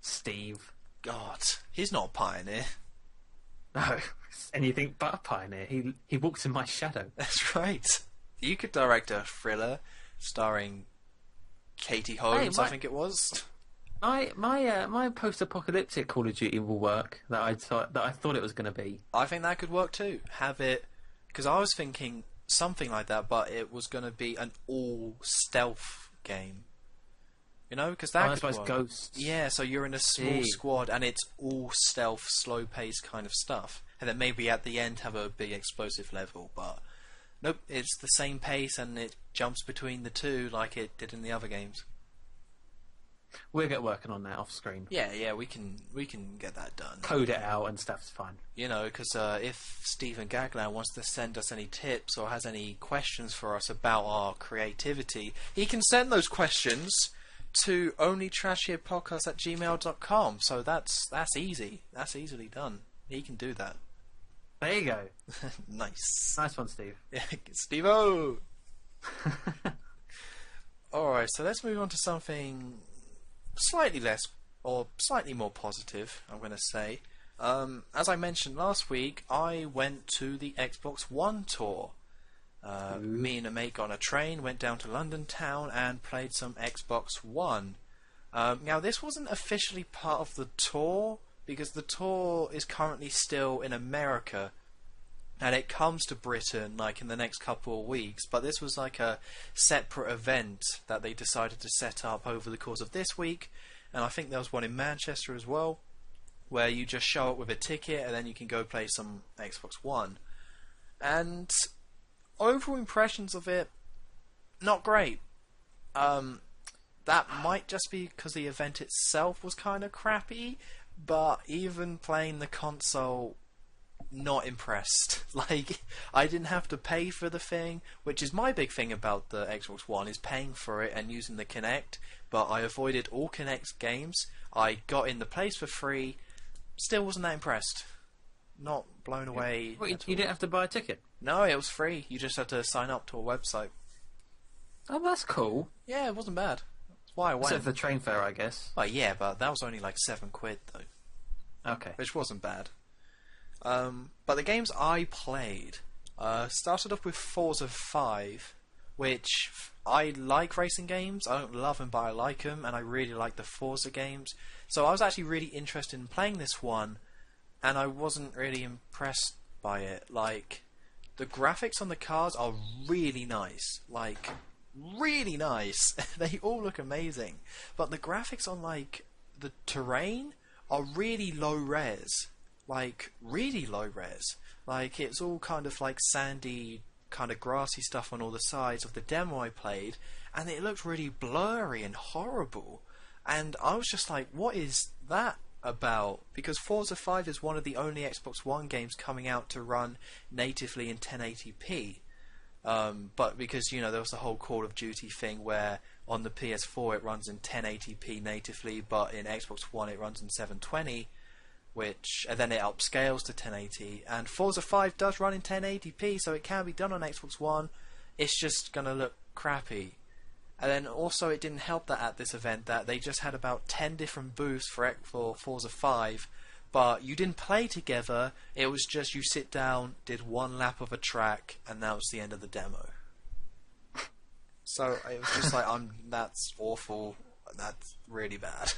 Steve. God, he's not a pioneer. No, anything but a pioneer. He walks in my shadow. That's right. You could direct a thriller starring Katie Holmes, I think it was. My post-apocalyptic Call of Duty will work. That I thought it was going to be. I think that could work too. Have it, because I was thinking something like that, but it was going to be an all stealth game. You know, because that could work. Ghosts. Yeah, so you're in a small squad and it's all stealth, slow-paced kind of stuff, and then maybe at the end have a big explosive level, but. Nope, it's the same pace and it jumps between the two like it did in the other games. We'll get working on that off screen. Yeah, we can get that done. Code it out and stuff's fine. You know, because if Stephen Gaglan wants to send us any tips or has any questions for us about our creativity, he can send those questions to onlytrashierpodcast@gmail.com. So that's easy. That's easily done. He can do that. There you go. Nice. Nice one, Steve. Yeah, Steve-o! Alright, so let's move on to something slightly less, or slightly more positive, I'm going to say. As I mentioned last week, I went to the Xbox One tour. Me and a mate got on a train, went down to London town, and played some Xbox One. Now, this wasn't officially part of the tour, because the tour is currently still in America and it comes to Britain like in the next couple of weeks, but this was like a separate event that they decided to set up over the course of this week, and I think there was one in Manchester as well where you just show up with a ticket and then you can go play some Xbox One. And overall impressions of it, not great. That might just be because the event itself was kind of crappy, but even playing the console, not impressed. Like, I didn't have to pay for the thing, which is my big thing about the Xbox One, is paying for it and using the Kinect, but I avoided all Kinect games. I got in the place for free, still wasn't that impressed. Not blown away. Well, you didn't have to buy a ticket? No, it was free. You just had to sign up to a website. Oh, that's cool. Yeah, it wasn't bad. Why I went. Except for the train fare, I guess. Oh yeah, but that was only like £7 though. Okay. Which wasn't bad. But the games I played started off with Forza 5, which I like racing games. I don't love them, but I like them, and I really like the Forza games. So I was actually really interested in playing this one, and I wasn't really impressed by it. Like, the graphics on the cars are really nice. Like, really nice. They all look amazing. But the graphics on, like, the terrain are really low res. Like, really low res. Like, it's all kind of like sandy, kind of grassy stuff on all the sides of the demo I played, and it looked really blurry and horrible. And I was just like, what is that about? Because Forza 5 is one of the only Xbox One games coming out to run natively in 1080p. But because, you know, there was the whole Call of Duty thing where on the PS4 it runs in 1080p natively, but in Xbox One it runs in 720, and then it upscales to 1080. And Forza 5 does run in 1080p, so it can be done on Xbox One. It's just gonna look crappy. And then also it didn't help that at this event that they just had about 10 different booths for Forza 5, but you didn't play together. It was just you sit down, did one lap of a track, and that was the end of the demo. So it was just like, that's awful. That's really bad.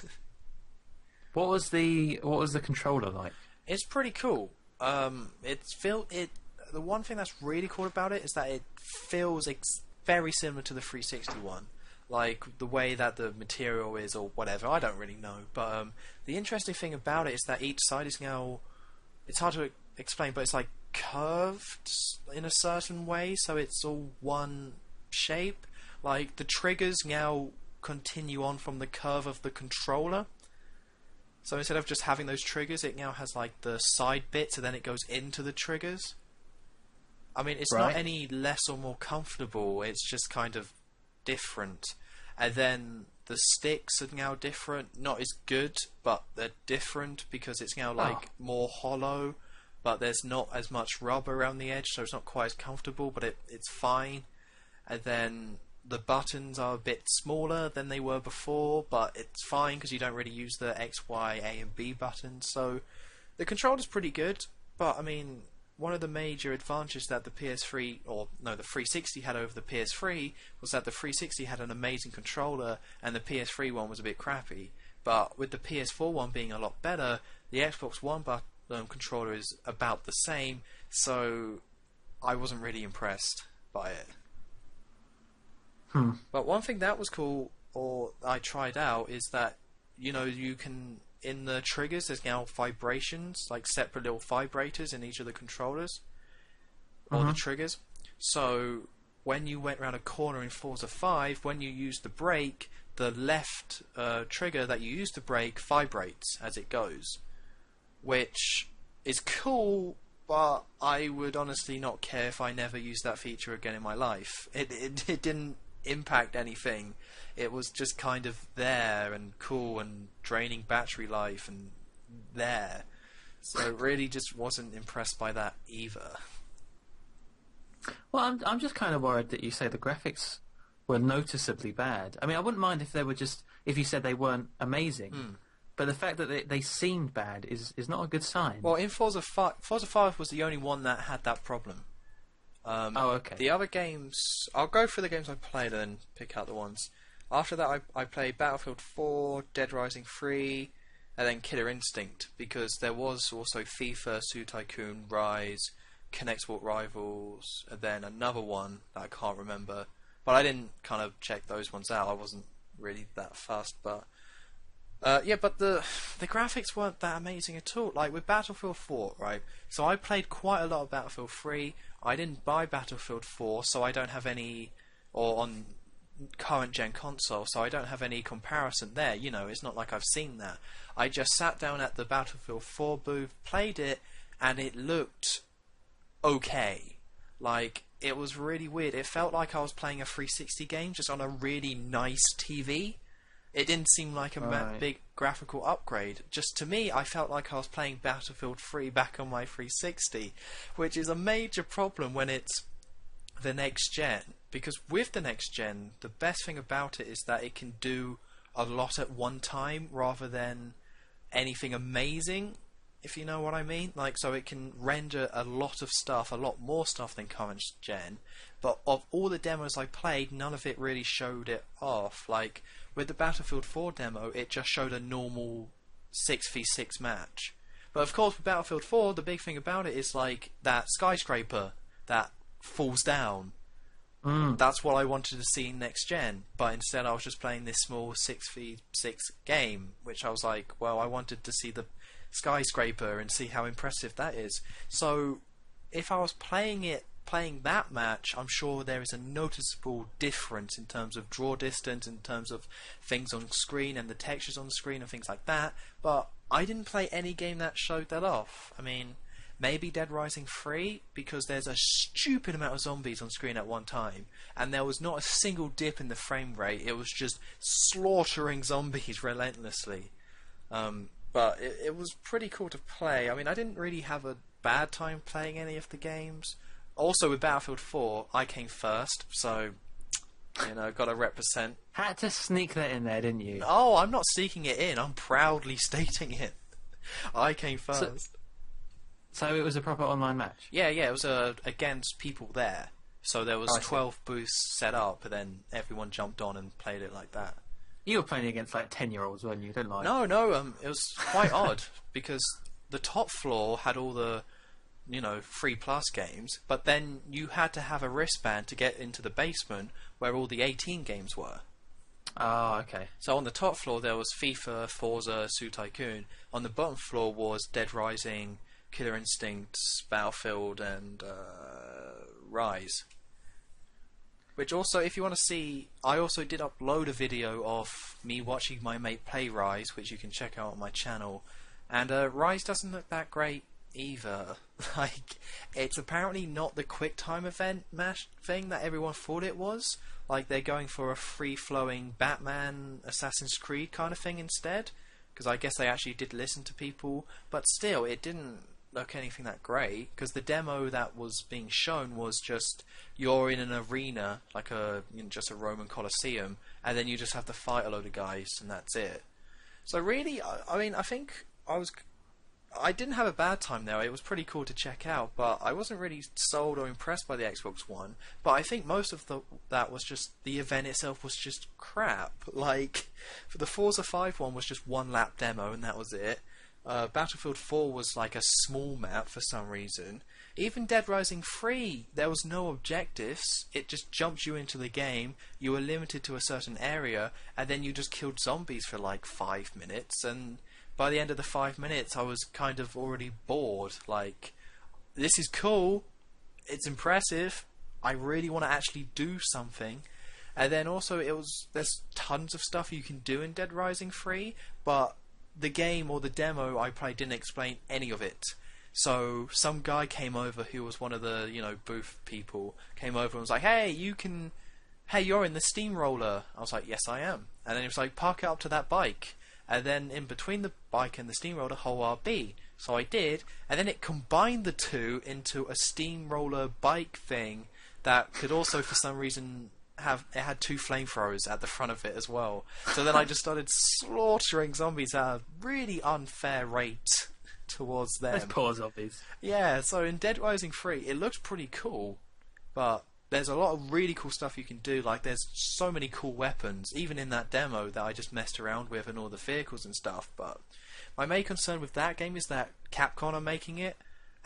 What was the controller like? It's pretty cool. The one thing that's really cool about it is that it feels very similar to the 360 one. Like, the way that the material is or whatever, I don't really know. But the interesting thing about it is that each side is now... It's hard to explain, but it's like curved in a certain way, so it's all one shape. Like, the triggers now continue on from the curve of the controller. So instead of just having those triggers, it now has like the side bits, and then it goes into the triggers. I mean, it's not any less or more comfortable, it's just kind of different. And then the sticks are now different, not as good, but they're different because it's now like more hollow, but there's not as much rubber around the edge, so it's not quite as comfortable, but it's fine. And then the buttons are a bit smaller than they were before, but it's fine because you don't really use the X, Y, A and B buttons. So the controller's pretty good, but I mean, one of the major advantages that the 360 had over the PS3 was that the 360 had an amazing controller and the PS3 one was a bit crappy. But with the PS4 one being a lot better, the Xbox One controller is about the same, so I wasn't really impressed by it. But one thing that was cool, or I tried out, is that, you know, you can, in the triggers, there's now vibrations, like separate little vibrators in each of the controllers, or the triggers. So when you went around a corner in Forza 5, when you use the brake, the left trigger that you use to brake vibrates as it goes, which is cool, but I would honestly not care if I never used that feature again in my life. It didn't impact anything. It was just kind of there and cool and draining battery life and there. So really just wasn't impressed by that either. Well, I'm just kind of worried that you say the graphics were noticeably bad. I mean, I wouldn't mind if if you said they weren't amazing. But the fact that they seemed bad is not a good sign. Well, in Forza 5 was the only one that had that problem. Okay. The other games, I'll go through the games I played and then pick out the ones. After that, I played Battlefield 4, Dead Rising 3, and then Killer Instinct, because there was also FIFA, Zoo Tycoon, Rise, Connect Sport Rivals, and then another one that I can't remember. But I didn't kind of check those ones out. I wasn't really that fussed, but... but the graphics weren't that amazing at all. Like with Battlefield 4, right? So I played quite a lot of Battlefield 3. I didn't buy Battlefield 4, so I don't have any, or on current gen console, so I don't have any comparison there. You know, it's not like I've seen that. I just sat down at the Battlefield 4 booth, played it, and it looked okay. Like, it was really weird. It felt like I was playing a 360 game just on a really nice TV. It didn't seem like a big graphical upgrade. Just to me, I felt like I was playing Battlefield 3 back on my 360, which is a major problem when it's the next gen. Because with the next gen, the best thing about it is that it can do a lot at one time rather than anything amazing. if you know what I mean. Like, so it can render a lot of stuff, a lot more stuff than current gen. But of all the demos I played, none of it really showed it off. Like, with the Battlefield 4 demo, it just showed a normal 6v6 match. But of course, with Battlefield 4, the big thing about it is, like, that skyscraper that falls down. That's what I wanted to see in next gen, but instead I was just playing this small 6v6 game, which I was like, well, I wanted to see the skyscraper and see how impressive that is. So if I was playing that match, I'm sure there is a noticeable difference in terms of draw distance, in terms of things on screen and the textures on the screen and things like that, but I didn't play any game that showed that off. I mean, maybe Dead Rising 3, because there's a stupid amount of zombies on screen at one time, and there was not a single dip in the frame rate. It was just slaughtering zombies relentlessly. But it was pretty cool to play. I mean, I didn't really have a bad time playing any of the games. Also, with Battlefield 4, I came first, so, you know, gotta represent. Had to sneak that in there, didn't you? Oh, I'm not sneaking it in. I'm proudly stating it. I came first. So it was a proper online match? Yeah, it was against people there. So there was 12 booths set up, and then everyone jumped on and played it like that. You were playing against like 10-year-olds, weren't you? Didn't like? No, it was quite odd because the top floor had all the, you know, free plus games, but then you had to have a wristband to get into the basement where all the 18 games were. Oh, okay. So on the top floor there was FIFA, Forza, Zoo Tycoon. On the bottom floor was Dead Rising, Killer Instinct, Battlefield, and Rise. Which also, if you want to see, I also did upload a video of me watching my mate play Rise, which you can check out on my channel. And Rise doesn't look that great either. Like, it's apparently not the QuickTime event match thing that everyone thought it was. Like, they're going for a free-flowing Batman, Assassin's Creed kind of thing instead. Because I guess they actually did listen to people. But still, it didn't look anything that great, because the demo that was being shown was just you're in an arena, like just a Roman Colosseum, and then you just have to fight a load of guys, and that's it. So really, I mean, I think I didn't have a bad time there. It was pretty cool to check out, but I wasn't really sold or impressed by the Xbox One. But I think most of that was just the event itself was just crap. Like, for the Forza 5 one was just one lap demo, and that was it. Battlefield 4 was like a small map for some reason. Even Dead Rising 3, there was no objectives. It just jumped you into the game. You were limited to a certain area, and then you just killed zombies for like 5 minutes. And by the end of the 5 minutes, I was kind of already bored. Like, this is cool. It's impressive. I really want to actually do something. And then also, there's tons of stuff you can do in Dead Rising 3, but the game or the demo I played didn't explain any of it. So some guy came over who was one of the, you know, booth people, came over and was like, hey, you're in the steamroller. I was like, yes, I am. And then he was like, park it up to that bike. And then in between the bike and the steamroller, hold RB. So I did, and then it combined the two into a steamroller bike thing that could also, for some reason, it had 2 flamethrowers at the front of it as well. So then I just started slaughtering zombies at a really unfair rate towards them. Those poor zombies. Yeah, so in Dead Rising 3, it looks pretty cool, but there's a lot of really cool stuff you can do. Like, there's so many cool weapons, even in that demo that I just messed around with, and all the vehicles and stuff. But my main concern with that game is that Capcom are making it,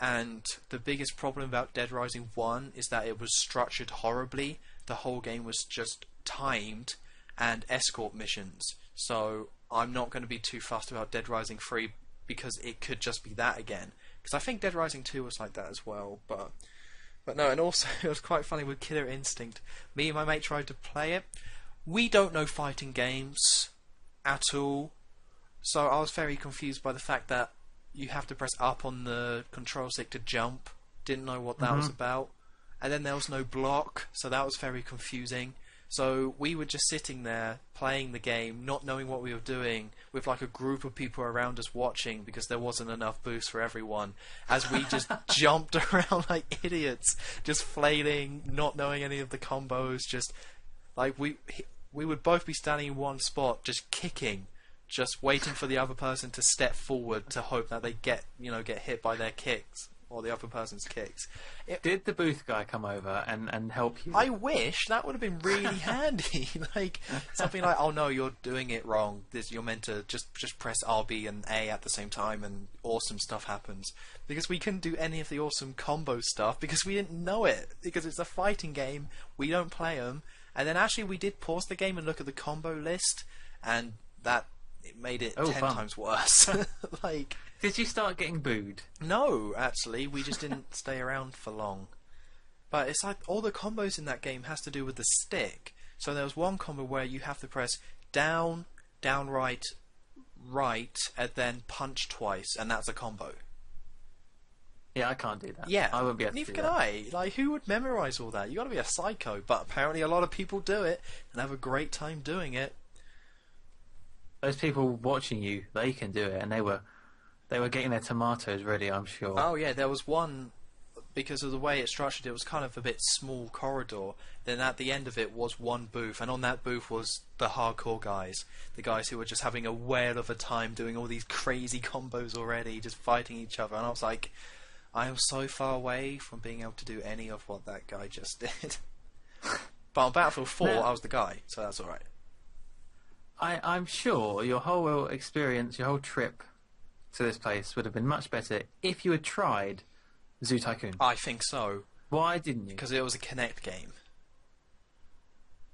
and the biggest problem about Dead Rising 1 is that it was structured horribly. The whole game was just timed and escort missions. So I'm not going to be too fussed about Dead Rising 3 because it could just be that again. Because I think Dead Rising 2 was like that as well. But no, and also it was quite funny with Killer Instinct. Me and my mate tried to play it. We don't know fighting games at all. So I was very confused by the fact that you have to press up on the control stick to jump. Didn't know what that was about. And then there was no block, so that was very confusing. So we were just sitting there playing the game, not knowing what we were doing, with like a group of people around us watching because there wasn't enough boosts for everyone, as we just jumped around like idiots, just flailing, not knowing any of the combos. Just like we would both be standing in one spot, just kicking, just waiting for the other person to step forward to hope that they get hit by their kicks or the other person's kicks. Did the booth guy come over and help you? I wish that would have been really handy. Like something like, oh no, you're doing it wrong. You're meant to just press RB and A at the same time, and awesome stuff happens. Because we couldn't do any of the awesome combo stuff because we didn't know it. Because it's a fighting game, we don't play them. And then actually we did pause the game and look at the combo list, and it made it 10 times worse. Like, did you start getting booed? No, actually, we just didn't stay around for long. But it's like all the combos in that game has to do with the stick. So there was one combo where you have to press down, right, and then punch twice, and that's a combo. Yeah, I can't do that. Yeah, I won't be able to neither do can that. I. Like, who would memorize all that? You got to be a psycho. But apparently, a lot of people do it and have a great time doing it. Those people watching you, they can do it, and they were getting their tomatoes ready, I'm sure. Oh yeah, there was one, because of the way it's structured, it was kind of a bit small corridor. Then at the end of it was one booth, and on that booth was the hardcore guys, the guys who were just having a whale of a time doing all these crazy combos already, just fighting each other. And I was like, I am so far away from being able to do any of what that guy just did. But on Battlefield 4, I was the guy, so that's alright. I'm sure your whole experience, your whole trip to this place would have been much better if you had tried Zoo Tycoon. I think so. Why didn't you? Because it was a Kinect game.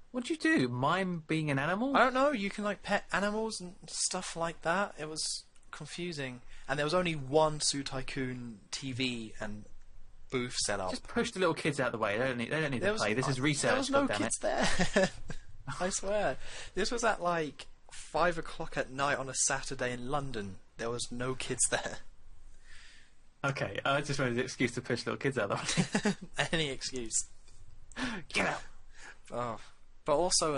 What'd you do? Mime being an animal? I don't know. You can like pet animals and stuff like that. It was confusing. And there was only one Zoo Tycoon TV and booth set up. Just push the little kids out of the way. They don't need to play. This is research. There was no kids there. I swear. This was at like 5 o'clock at night on a Saturday in London. There was no kids there. Okay, I just wanted an excuse to push little kids out of the way. Any excuse. Get out. Oh. But also,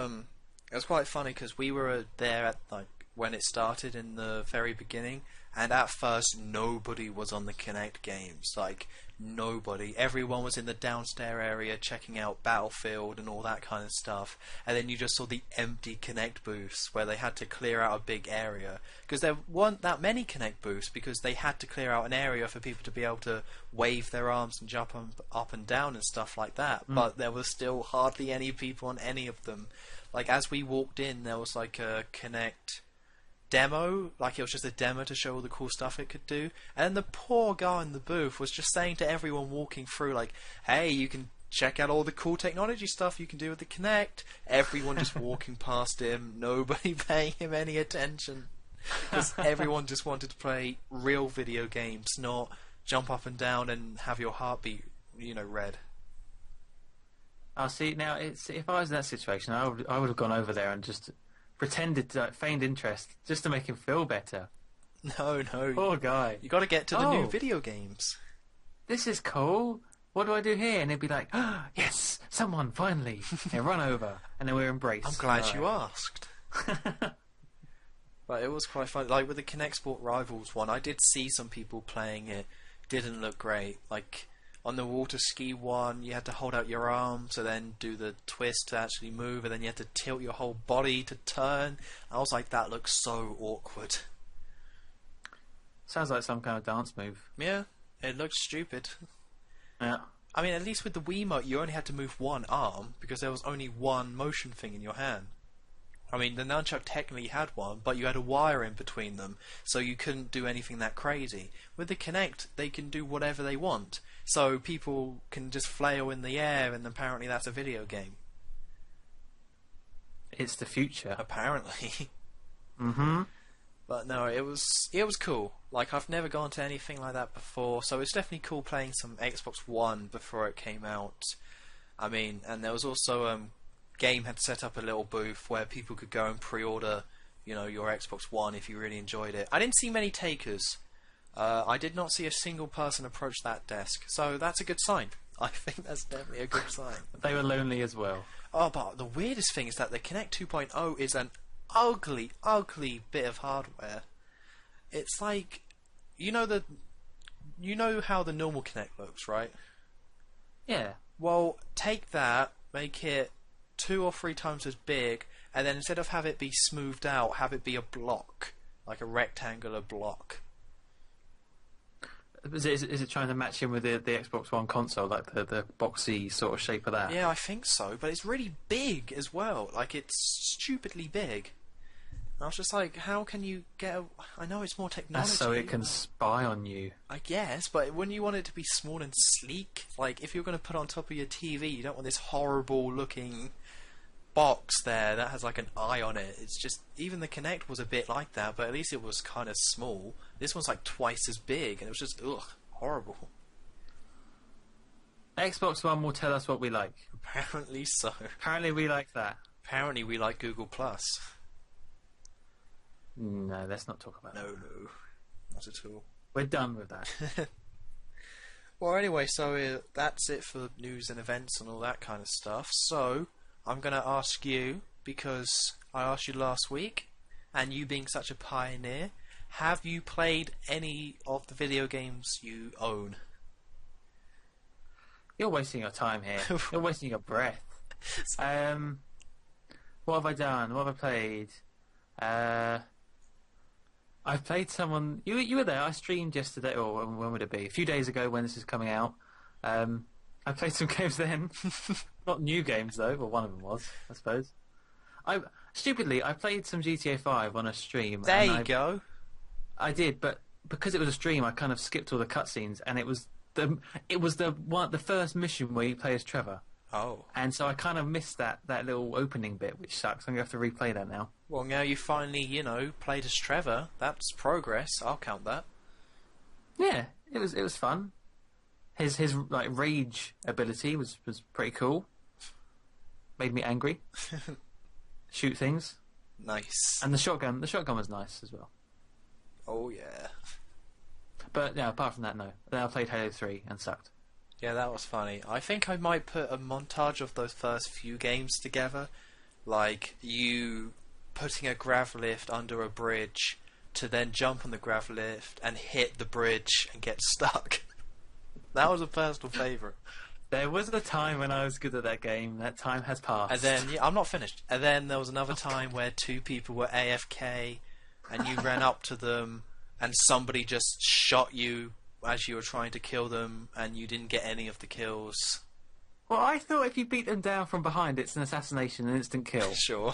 it was quite funny because we were there at like when it started in the very beginning, and at first nobody was on the Kinect games. Like nobody. Everyone was in the downstairs area checking out Battlefield and all that kind of stuff. And then you just saw the empty Kinect booths where they had to clear out a big area because there weren't that many Kinect booths because they had to clear out an area for people to be able to wave their arms and jump up and down and stuff like that. But there was still hardly any people on any of them. Like as we walked in, there was like a Kinect demo, like it was just a demo to show all the cool stuff it could do, and the poor guy in the booth was just saying to everyone walking through, like, hey, you can check out all the cool technology stuff you can do with the Kinect. Everyone just walking past him, nobody paying him any attention, because everyone just wanted to play real video games, not jump up and down and have your heartbeat, read. Oh, see, now if I was in that situation, I would have gone over there and just pretended to feigned interest just to make him feel better. No. Poor guy. You got to get to the new video games. This is cool. What do I do here? And he'd be like, oh, yes, someone finally. And run over, and then we're embraced. I'm glad you asked. But it was quite fun. Like with the Kinect Sport Rivals one, I did see some people playing it. Didn't look great. Like on the water ski one, you had to hold out your arm to then do the twist to actually move, and then you had to tilt your whole body to turn. I was like, that looks so awkward. Sounds like some kind of dance move. Yeah, it looked stupid. Yeah. I mean, at least with the Wiimote, you only had to move one arm because there was only one motion thing in your hand. I mean, the nunchuck technically had one, but you had a wire in between them, so you couldn't do anything that crazy. With the Kinect, they can do whatever they want. So people can just flail in the air, and apparently that's a video game. It's the future. Apparently. Mm-hmm. But no, it was cool. Like, I've never gone to anything like that before, so it's definitely cool playing some Xbox One before it came out. I mean, and there was also Game had set up a little booth where people could go and pre-order, your Xbox One if you really enjoyed it. I didn't see many takers. I did not see a single person approach that desk, so that's a good sign. I think that's definitely a good sign. They were lonely as well. Oh, but the weirdest thing is that the Kinect 2.0 is an ugly, ugly bit of hardware. It's like, you know how the normal Kinect looks, right? Yeah. Well, take that, make it 2 or 3 times as big, and then instead of have it be smoothed out, have it be a block, like a rectangular block. Is it trying to match in with the Xbox One console, like the boxy sort of shape of that? Yeah, I think so, but it's really big as well. Like, it's stupidly big. And I was just like, how can you get I know it's more technology. That's so it can spy on you. I guess, but wouldn't you want it to be small and sleek? Like, if you're going to put it on top of your TV, you don't want this horrible looking box there that has like an eye on it. It's just, even the Kinect was a bit like that, but at least it was kind of small. This one's like twice as big, and it was just horrible. Xbox One will tell us what we like. Apparently so. Apparently we like that. Apparently we like Google Plus. No, let's not talk about that. No, not at all. We're done with that. Well, anyway, so that's it for news and events and all that kind of stuff. So I'm going to ask you, because I asked you last week, and you being such a pioneer, have you played any of the video games you own? You're wasting your time here. You're wasting your breath. What have I done? What have I played? I played someone... You were there. I streamed yesterday, or when would it be? A few days ago when this is coming out. I played some games then. Not new games, though, but one of them was, I suppose. Stupidly, I played some GTA 5 on a stream. There you go. I did, but because it was a stream, I kind of skipped all the cutscenes, and it was the first mission where you play as Trevor. Oh. And so I kind of missed that little opening bit, which sucks. I'm going to have to replay that now. Well, now you finally, played as Trevor. That's progress. I'll count that. Yeah, it was fun. His like rage ability was pretty cool. Made me angry. Shoot things. Nice. And the shotgun was nice as well. Oh yeah. But yeah, apart from that, no. Then I played Halo 3 and sucked. Yeah, that was funny. I think I might put a montage of those first few games together, like you putting a grav lift under a bridge to then jump on the grav lift and hit the bridge and get stuck. That was a personal favourite. There was a time when I was good at that game. That time has passed. And then, I'm not finished. And then there was another time where two people were AFK and you ran up to them and somebody just shot you as you were trying to kill them, and you didn't get any of the kills. Well, I thought if you beat them down from behind, it's an assassination, an instant kill. Sure.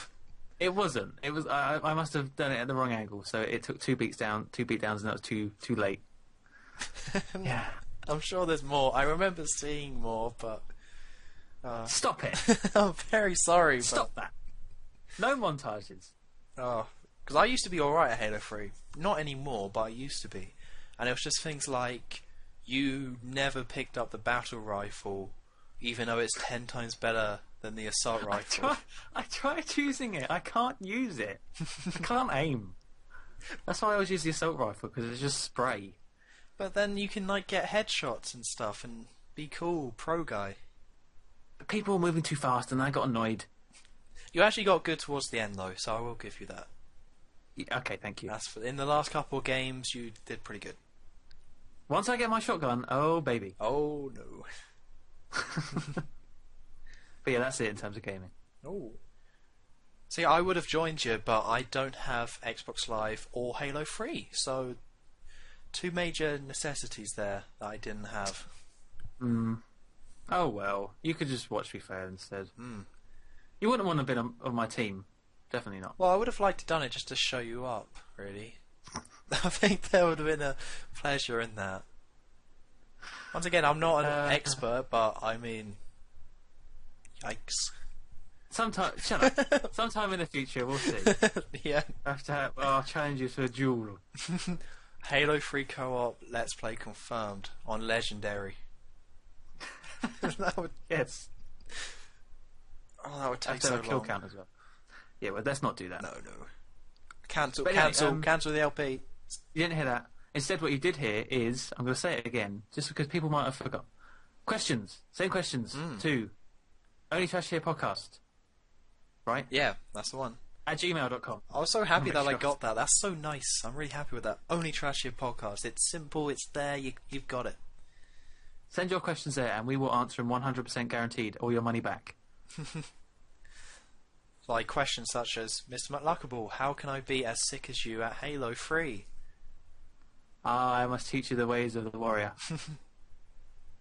It wasn't. It was. I must have done it at the wrong angle, so it took two beatdowns, and that was too late. Yeah. I'm sure there's more. I remember seeing more, but... Stop it. I'm very sorry. Stop that. No montages. Oh, because I used to be alright at Halo 3. Not anymore, but I used to be. And it was just things like, you never picked up the battle rifle, even though it's 10 times better than the assault rifle. I tried using it. I can't use it. I can't aim. That's why I always use the assault rifle, because it's just spray. But then you can get headshots and stuff and be cool, pro guy. But people were moving too fast, and I got annoyed. You actually got good towards the end, though, so I will give you that. Yeah, okay, thank you. In the last couple of games, you did pretty good. Once I get my shotgun, oh baby. Oh no. But yeah, that's it in terms of gaming. Oh. See, I would have joined you, but I don't have Xbox Live or Halo 3, so two major necessities there that I didn't have. Oh well, you could just watch me fair instead. Mm. You wouldn't want to have been on my team. Definitely not. Well, I would have liked to done it just to show you up, really. I think there would have been a pleasure in that. Once again, I'm not an expert, but I mean, yikes. Shut up. Sometime in the future, we'll see. Yeah. I'll challenge you to a duel. Halo 3 co-op, let's play confirmed on Legendary. Yes. Oh, that would take so so long. Kill count as well. Yeah, well, let's not do that. No. Cancel the LP. You didn't hear that. Instead, what you did hear is, I'm going to say it again, just because people might have forgot. Questions. Same questions to Only Trash Here Podcast. Right? Yeah, that's the one. At gmail.com. I was so happy that I got that. That's so nice. I'm really happy with that. Only Trash Here Podcast. It's simple. It's there. You've got it. Send your questions there, and we will answer them 100% guaranteed. All your money back. Like questions such as, MrMuckluckable, how can I be as sick as you at Halo 3? I must teach you the ways of the warrior.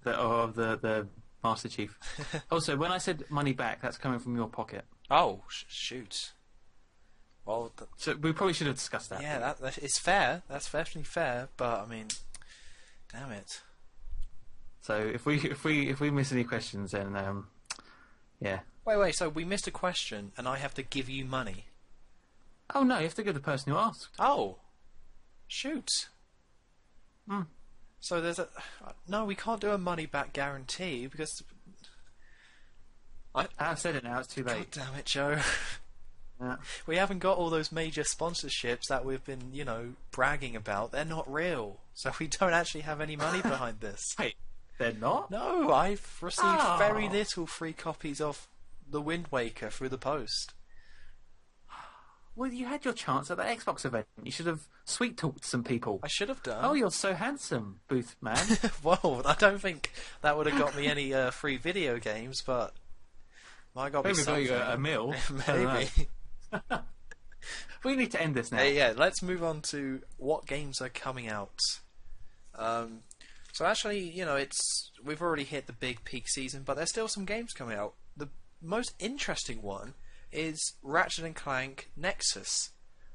the Master Chief. Also, when I said money back, that's coming from your pocket. Oh, shoot. Well, so we probably should have discussed that. Yeah, that is fair. That's definitely fair. But I mean, damn it. So if we miss any questions, then yeah. Wait. So we missed a question, and I have to give you money. Oh no, you have to give the person who asked. Oh, shoot. Hmm. So there's no. We can't do a money back guarantee because I've said it now. It's too late. God damn it, Joe. Yeah. We haven't got all those major sponsorships that we've been, bragging about. They're not real, so we don't actually have any money behind this. Wait, they're not? No, I've received very little free copies of The Wind Waker through the post. Well, you had your chance at the Xbox event. You should have sweet-talked some people. I should have done. Oh, you're so handsome, Booth man. Well, I don't think that would have got me any free video games, but I got me something. A meal. Maybe. We need to end this now. Yeah, let's move on to what games are coming out. So actually, we've already hit the big peak season, but there's still some games coming out. The most interesting one is Ratchet and Clank Nexus,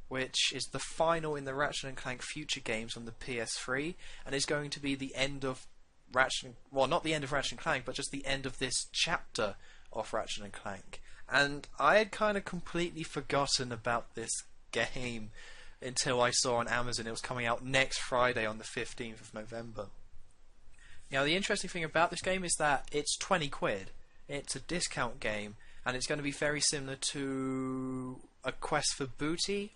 which is the final in the Ratchet and Clank Future games on the PS3, and is going to be the end of not the end of Ratchet and Clank, but just the end of this chapter of Ratchet and Clank. And I had kind of completely forgotten about this game until I saw on Amazon it was coming out next Friday on the 15th of November. Now, the interesting thing about this game is that it's 20 quid. It's a discount game, and it's going to be very similar to a Quest for Booty,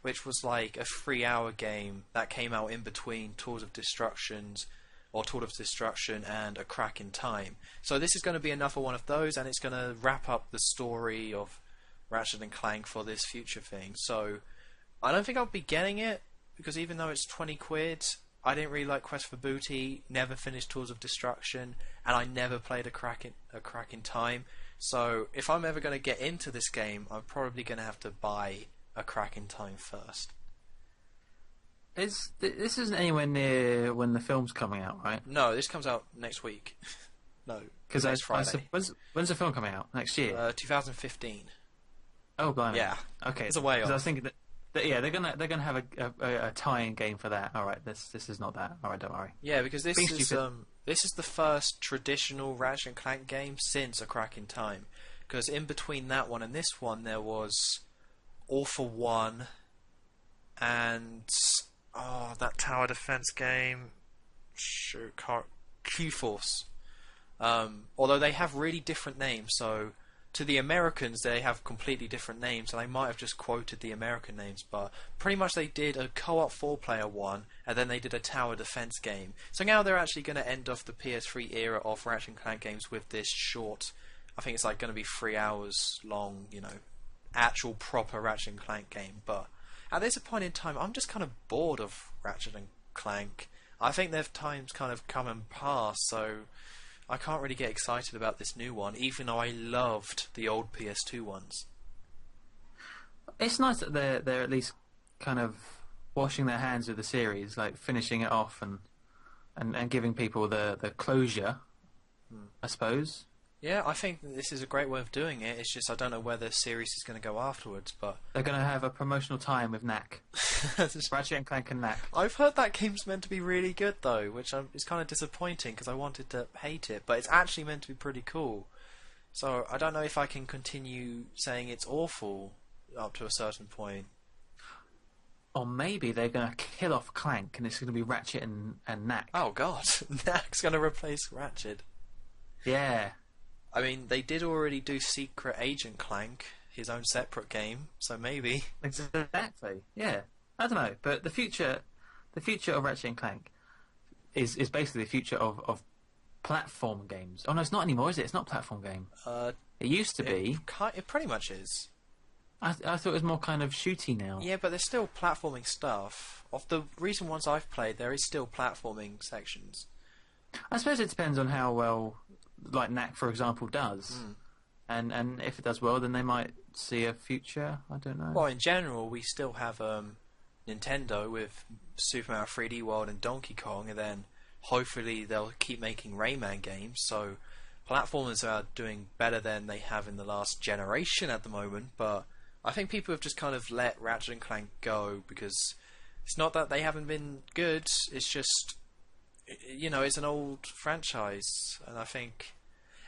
which was like a 3-hour game that came out in between Tour of Destruction and A Crack in Time. So this is going to be another one of those, and it's going to wrap up the story of Ratchet and Clank for this future thing. So I don't think I'll be getting it, because even though it's 20 quid, I didn't really like Quest for Booty, never finished Tours of Destruction, and I never played A Crack in Time. So if I'm ever going to get into this game, I'm probably going to have to buy A Crack in Time first. This isn't anywhere near when the film's coming out, right? No, this comes out next week. No, next Friday. When's the film coming out? Next year? 2015. Oh, blimey. Yeah. Okay. It's a way off. I was thinking they're gonna have a tie-in game for that. All right, this is not that. All right, don't worry. Yeah, because this is the first traditional Ratchet and Clank game since A Crack in Time. Because in between that one and this one, there was All for One and that tower defense game. Q-Force. Although they have really different names, so to the Americans they have completely different names, and I might have just quoted the American names, but pretty much they did a co-op 4-player one, and then they did a tower defense game. So now they're actually going to end off the PS3 era of Ratchet and Clank games with this short, I think it's like going to be 3 hours long, actual proper Ratchet and Clank game. But at this point in time, I'm just kind of bored of Ratchet and Clank. I think their time's kind of come and passed, so I can't really get excited about this new one, even though I loved the old PS2 ones. It's nice that they're at least kind of washing their hands with the series, like finishing it off and giving people the closure, I suppose. Yeah, I think this is a great way of doing it. It's just I don't know where the series is going to go afterwards, but they're going to have a promotional time with Knack. Ratchet and Clank and Knack. I've heard that game's meant to be really good though, which is kind of disappointing because I wanted to hate it, but it's actually meant to be pretty cool. So I don't know if I can continue saying it's awful up to a certain point. Or maybe they're going to kill off Clank and it's going to be Ratchet and Knack. Oh god, Knack's going to replace Ratchet. Yeah. I mean, they did already do Secret Agent Clank, his own separate game, so maybe. Exactly. Yeah. I don't know, but the future of Ratchet and Clank is basically the future of platform games. Oh no, it's not anymore, is it? It's not a platform game. It used to be. It pretty much is. I thought it was more kind of shooty now. Yeah, but there's still platforming stuff. Of the recent ones I've played, there is still platforming sections. I suppose it depends on how well, like Knack, for example, does. and if it does well, then they might see a future. I don't know. Well, in general, we still have Nintendo with Super Mario 3D World and Donkey Kong, and then hopefully they'll keep making Rayman games. So platformers are doing better than they have in the last generation at the moment. But I think people have just kind of let Ratchet and Clank go, because it's not that they haven't been good. It's just, it's an old franchise, and I think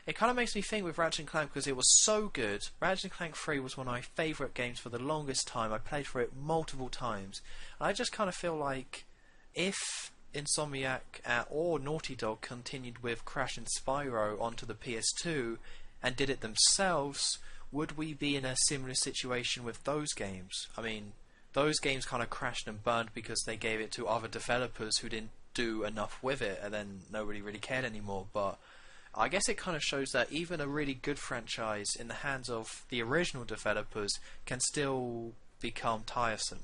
it kind of makes me think with Ratchet and Clank, because it was so good. Ratchet and Clank 3 was one of my favourite games for the longest time. I played for it multiple times. And I just kind of feel like if Insomniac or Naughty Dog continued with Crash and Spyro onto the PS2 and did it themselves, would we be in a similar situation with those games? I mean, those games kind of crashed and burned because they gave it to other developers who didn't do enough with it, and then nobody really cared anymore. But I guess it kind of shows that even a really good franchise in the hands of the original developers can still become tiresome.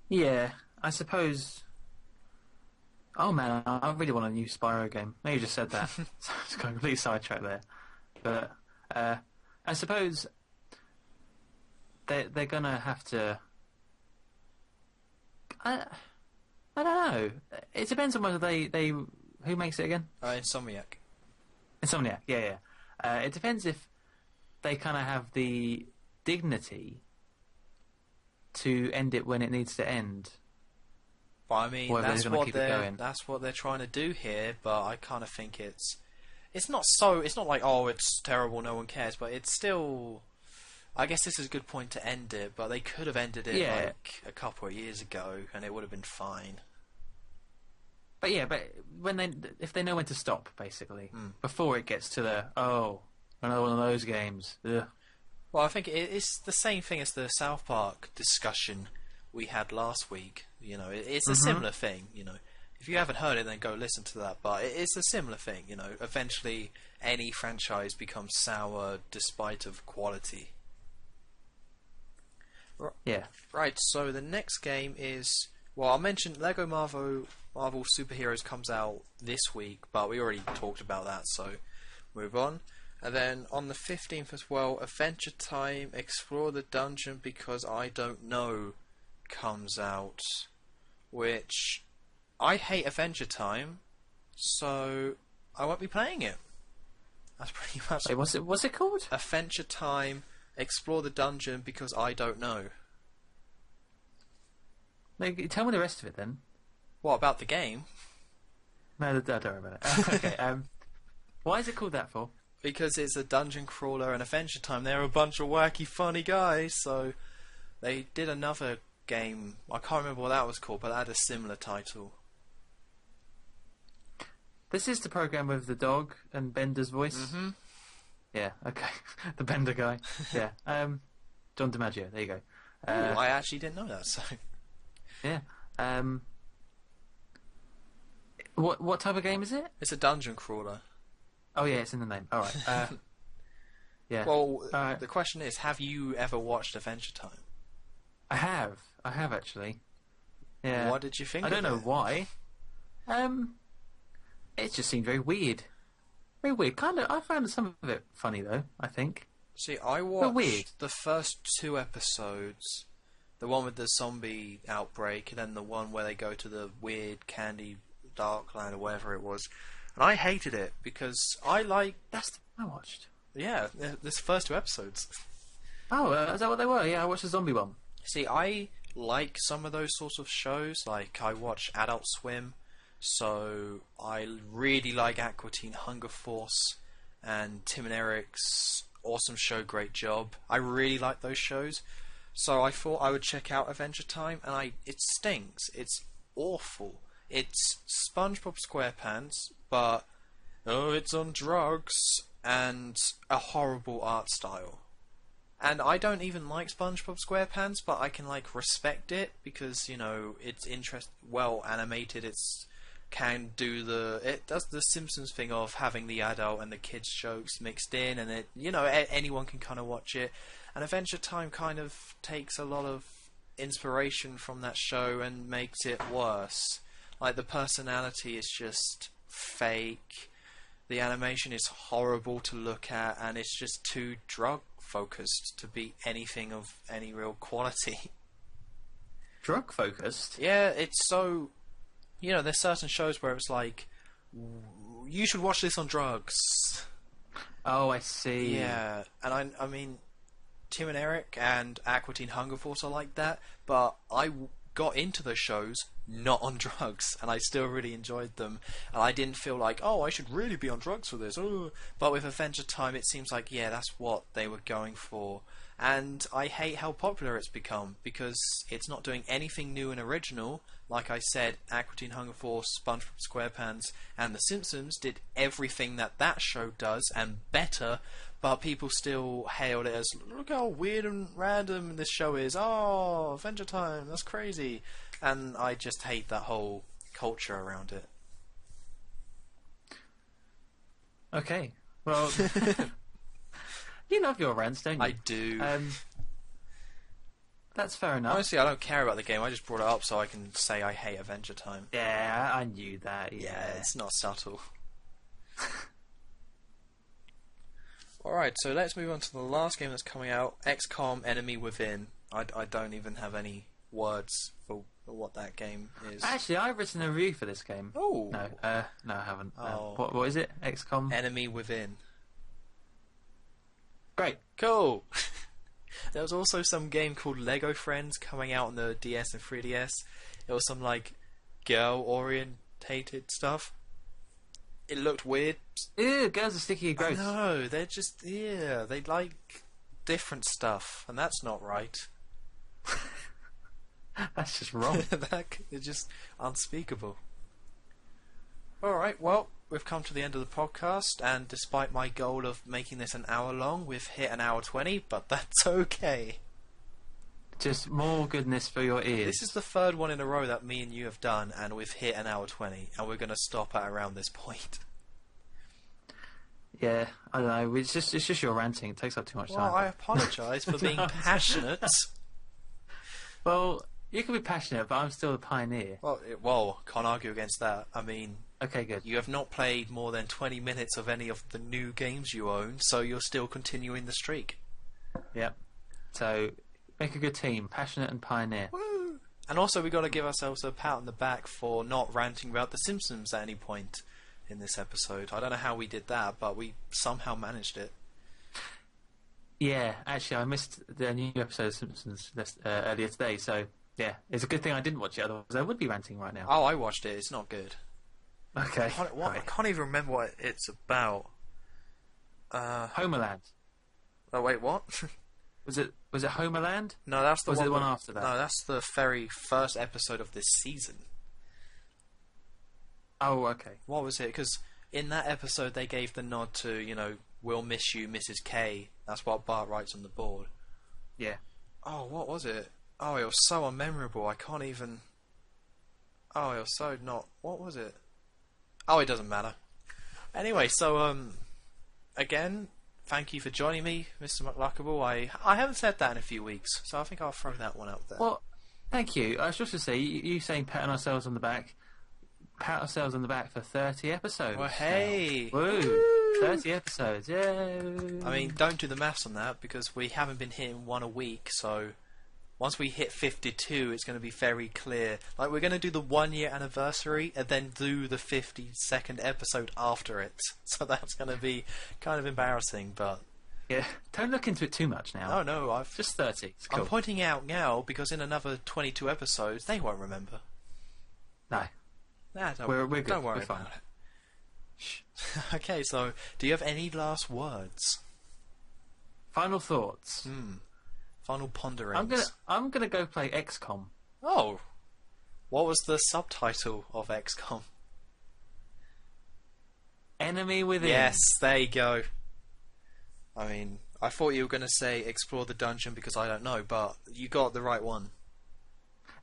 Yeah, I suppose. Oh man, I really want a new Spyro game. Maybe you just said that. So I was going completely sidetracked there. But I suppose they're gonna have to. I don't know. It depends on whether they who makes it again? Insomniac. Insomniac, yeah. It depends if they kind of have the dignity to end it when it needs to end. But I mean, that's what they're trying to do here. But I kind of think it's not like, oh, it's terrible, no one cares. But it's still, I guess this is a good point to end it. But they could have ended it like a couple of years ago, and it would have been fine. But if they know when to stop, basically, before it gets to another one of those games. Ugh. Well, I think it's the same thing as the South Park discussion we had last week. It's a similar thing. If you haven't heard it, then go listen to that. But it's a similar thing. Eventually any franchise becomes sour despite of quality. Yeah. Right. So the next game is. Well, I mentioned Lego Marvel Superheroes comes out this week, but we already talked about that, so move on. And then on the 15th as well, Adventure Time Explore the Dungeon Because I Don't Know comes out, which I hate Adventure Time, so I won't be playing it. That's pretty much. Wait, what's it called? Adventure Time Explore the Dungeon Because I Don't Know. Tell me the rest of it then. What about the game? No, don't worry about it. Okay. Why is it called that for? Because it's a dungeon crawler and Adventure Time. They're a bunch of wacky, funny guys. So they did another game. I can't remember what that was called, but that had a similar title. This is the program with the dog and Bender's voice. Mm-hmm. Yeah. Okay. The Bender guy. Yeah. John DiMaggio. There you go. Ooh, I actually didn't know that. So. Yeah. What type of game is it? It's a dungeon crawler. Oh yeah, it's in the name. All right. Yeah. Well, the question is, have you ever watched Adventure Time? I have actually. Yeah. What did you think? I don't know why. It just seemed very weird. Very weird. Kind of. I found some of it funny though. I think. See, I watched the first 2 episodes. The one with the zombie outbreak, and then the one where they go to the weird candy Darkland or whatever it was. And I hated it because I like. That's the one I watched. Yeah, this first 2 episodes. Oh, is that what they were? Yeah, I watched the zombie one. See, I like some of those sorts of shows. Like, I watch Adult Swim, so I really like Aqua Teen Hunger Force and Tim and Eric's awesome show, Great Job. I really like those shows. So I thought I would check out Adventure Time, and it stinks. It's awful. It's SpongeBob SquarePants, but it's on drugs and a horrible art style. And I don't even like SpongeBob SquarePants, but I can respect it because it's well animated. It does the Simpsons thing of having the adult and the kids jokes mixed in, and anyone can kind of watch it. And Adventure Time kind of takes a lot of inspiration from that show and makes it worse. Like, the personality is just fake. The animation is horrible to look at, and it's just too drug-focused to be anything of any real quality. Drug-focused? Yeah, it's so... You know, there's certain shows where it's like, you should watch this on drugs. Oh, I see. Yeah, and I mean, Tim and Eric and Aqua Teen Hunger Force are like that, but I got into those shows not on drugs, and I still really enjoyed them, and I didn't feel like, oh, I should really be on drugs for this. But with Adventure Time, it seems like, yeah, that's what they were going for. And I hate how popular it's become, because it's not doing anything new and original. Like I said, Aqua Teen Hunger Force, SpongeBob SquarePants, and The Simpsons did everything that show does, and better, but people still hailed it as, look how weird and random this show is. Oh, Adventure Time, that's crazy. And I just hate that whole culture around it. Okay, well... You love your rants, don't you? I do. That's fair enough. Honestly, I don't care about the game. I just brought it up so I can say I hate Adventure Time. Yeah, I knew that. Yeah, it's not subtle. Alright, so let's move on to the last game that's coming out, XCOM Enemy Within. I don't even have any words for what that game is. Actually, I've written a review for this game. Oh! No, I haven't. Oh. What is it? XCOM? Enemy Within. Great. Cool! There was also some game called Lego Friends coming out on the DS and 3DS. It was some, like, girl-orientated stuff. It looked weird. Ew, girls are sticky and gross. No, they're just, yeah, they like different stuff, and that's not right. That's just wrong. It's just unspeakable. Alright, well, we've come to the end of the podcast, and despite my goal of making this an hour long, we've hit an hour 20, but that's okay. Just more goodness for your ears. This is the third one in a row that me and you have done, and we've hit an hour 20, and we're going to stop at around this point. Yeah, I don't know. It's just your ranting. It takes up too much time. Well, I apologise for being passionate. Well, you can be passionate, but I'm still a pioneer. Well, can't argue against that. I mean, okay, good. You have not played more than 20 minutes of any of the new games you own, so you're still continuing the streak. Yep. So, make a good team, passionate and pioneer. Woo! And also, we've got to give ourselves a pat on the back for not ranting about The Simpsons at any point in this episode. I don't know how we did that, but we somehow managed it. Yeah, actually, I missed the new episode of Simpsons earlier today, so yeah, it's a good thing I didn't watch it, otherwise I would be ranting right now. Oh, I watched it. It's not good. Okay. I can't even remember what it's about. Homeland. Oh, wait, what? Was it Homeland? No, that's the one. Was it the one that, after that? No, that's the very first episode of this season. Oh, okay. What was it? Because in that episode they gave the nod to, you know, we'll miss you, Mrs. K. That's what Bart writes on the board. Yeah. Oh, what was it? Oh, it was so unmemorable. I can't even... Oh, it was so not... What was it? Oh, it doesn't matter. Anyway, so, again, thank you for joining me, Mr. McLuckable. I haven't said that in a few weeks, so I think I'll throw that one out there. Well, thank you. I was just to say, you saying patting ourselves on the back, pat ourselves on the back for 30 episodes. Well, hey! Woo! Woo! 30 episodes, yay! I mean, don't do the maths on that, because we haven't been hitting one a week, so... Once we hit 52, it's going to be very clear. Like, we're going to do the 1 year anniversary and then do the 52nd episode after it. So that's going to be kind of embarrassing, but... Yeah, don't look into it too much now. Oh, no, I've... Just 30. It's cool. I'm pointing out now because in another 22 episodes, they won't remember. No. Nah, we're good. Don't worry we're fine. about it. Shh. Okay, so, do you have any last words? Final thoughts. Final ponderings. I'm gonna go play XCOM. Oh, what was the subtitle of XCOM? Enemy Within. Yes, there you go. I mean, I thought you were going to say explore the dungeon because I don't know, but you got the right one.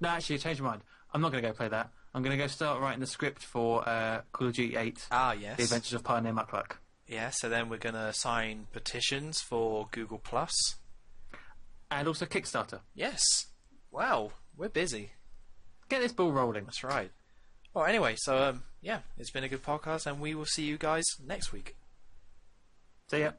No, actually, I changed my mind. I'm not gonna go play that. I'm gonna go start writing the script for Call of Duty 8. Ah, yes. The Adventures of Pioneer Muckluck. Yeah, so then we're going to sign petitions for Google Plus. And also Kickstarter. Yes. Wow, we're busy. Get this ball rolling. That's right. Well, anyway, so, yeah, it's been a good podcast, and we will see you guys next week. See ya.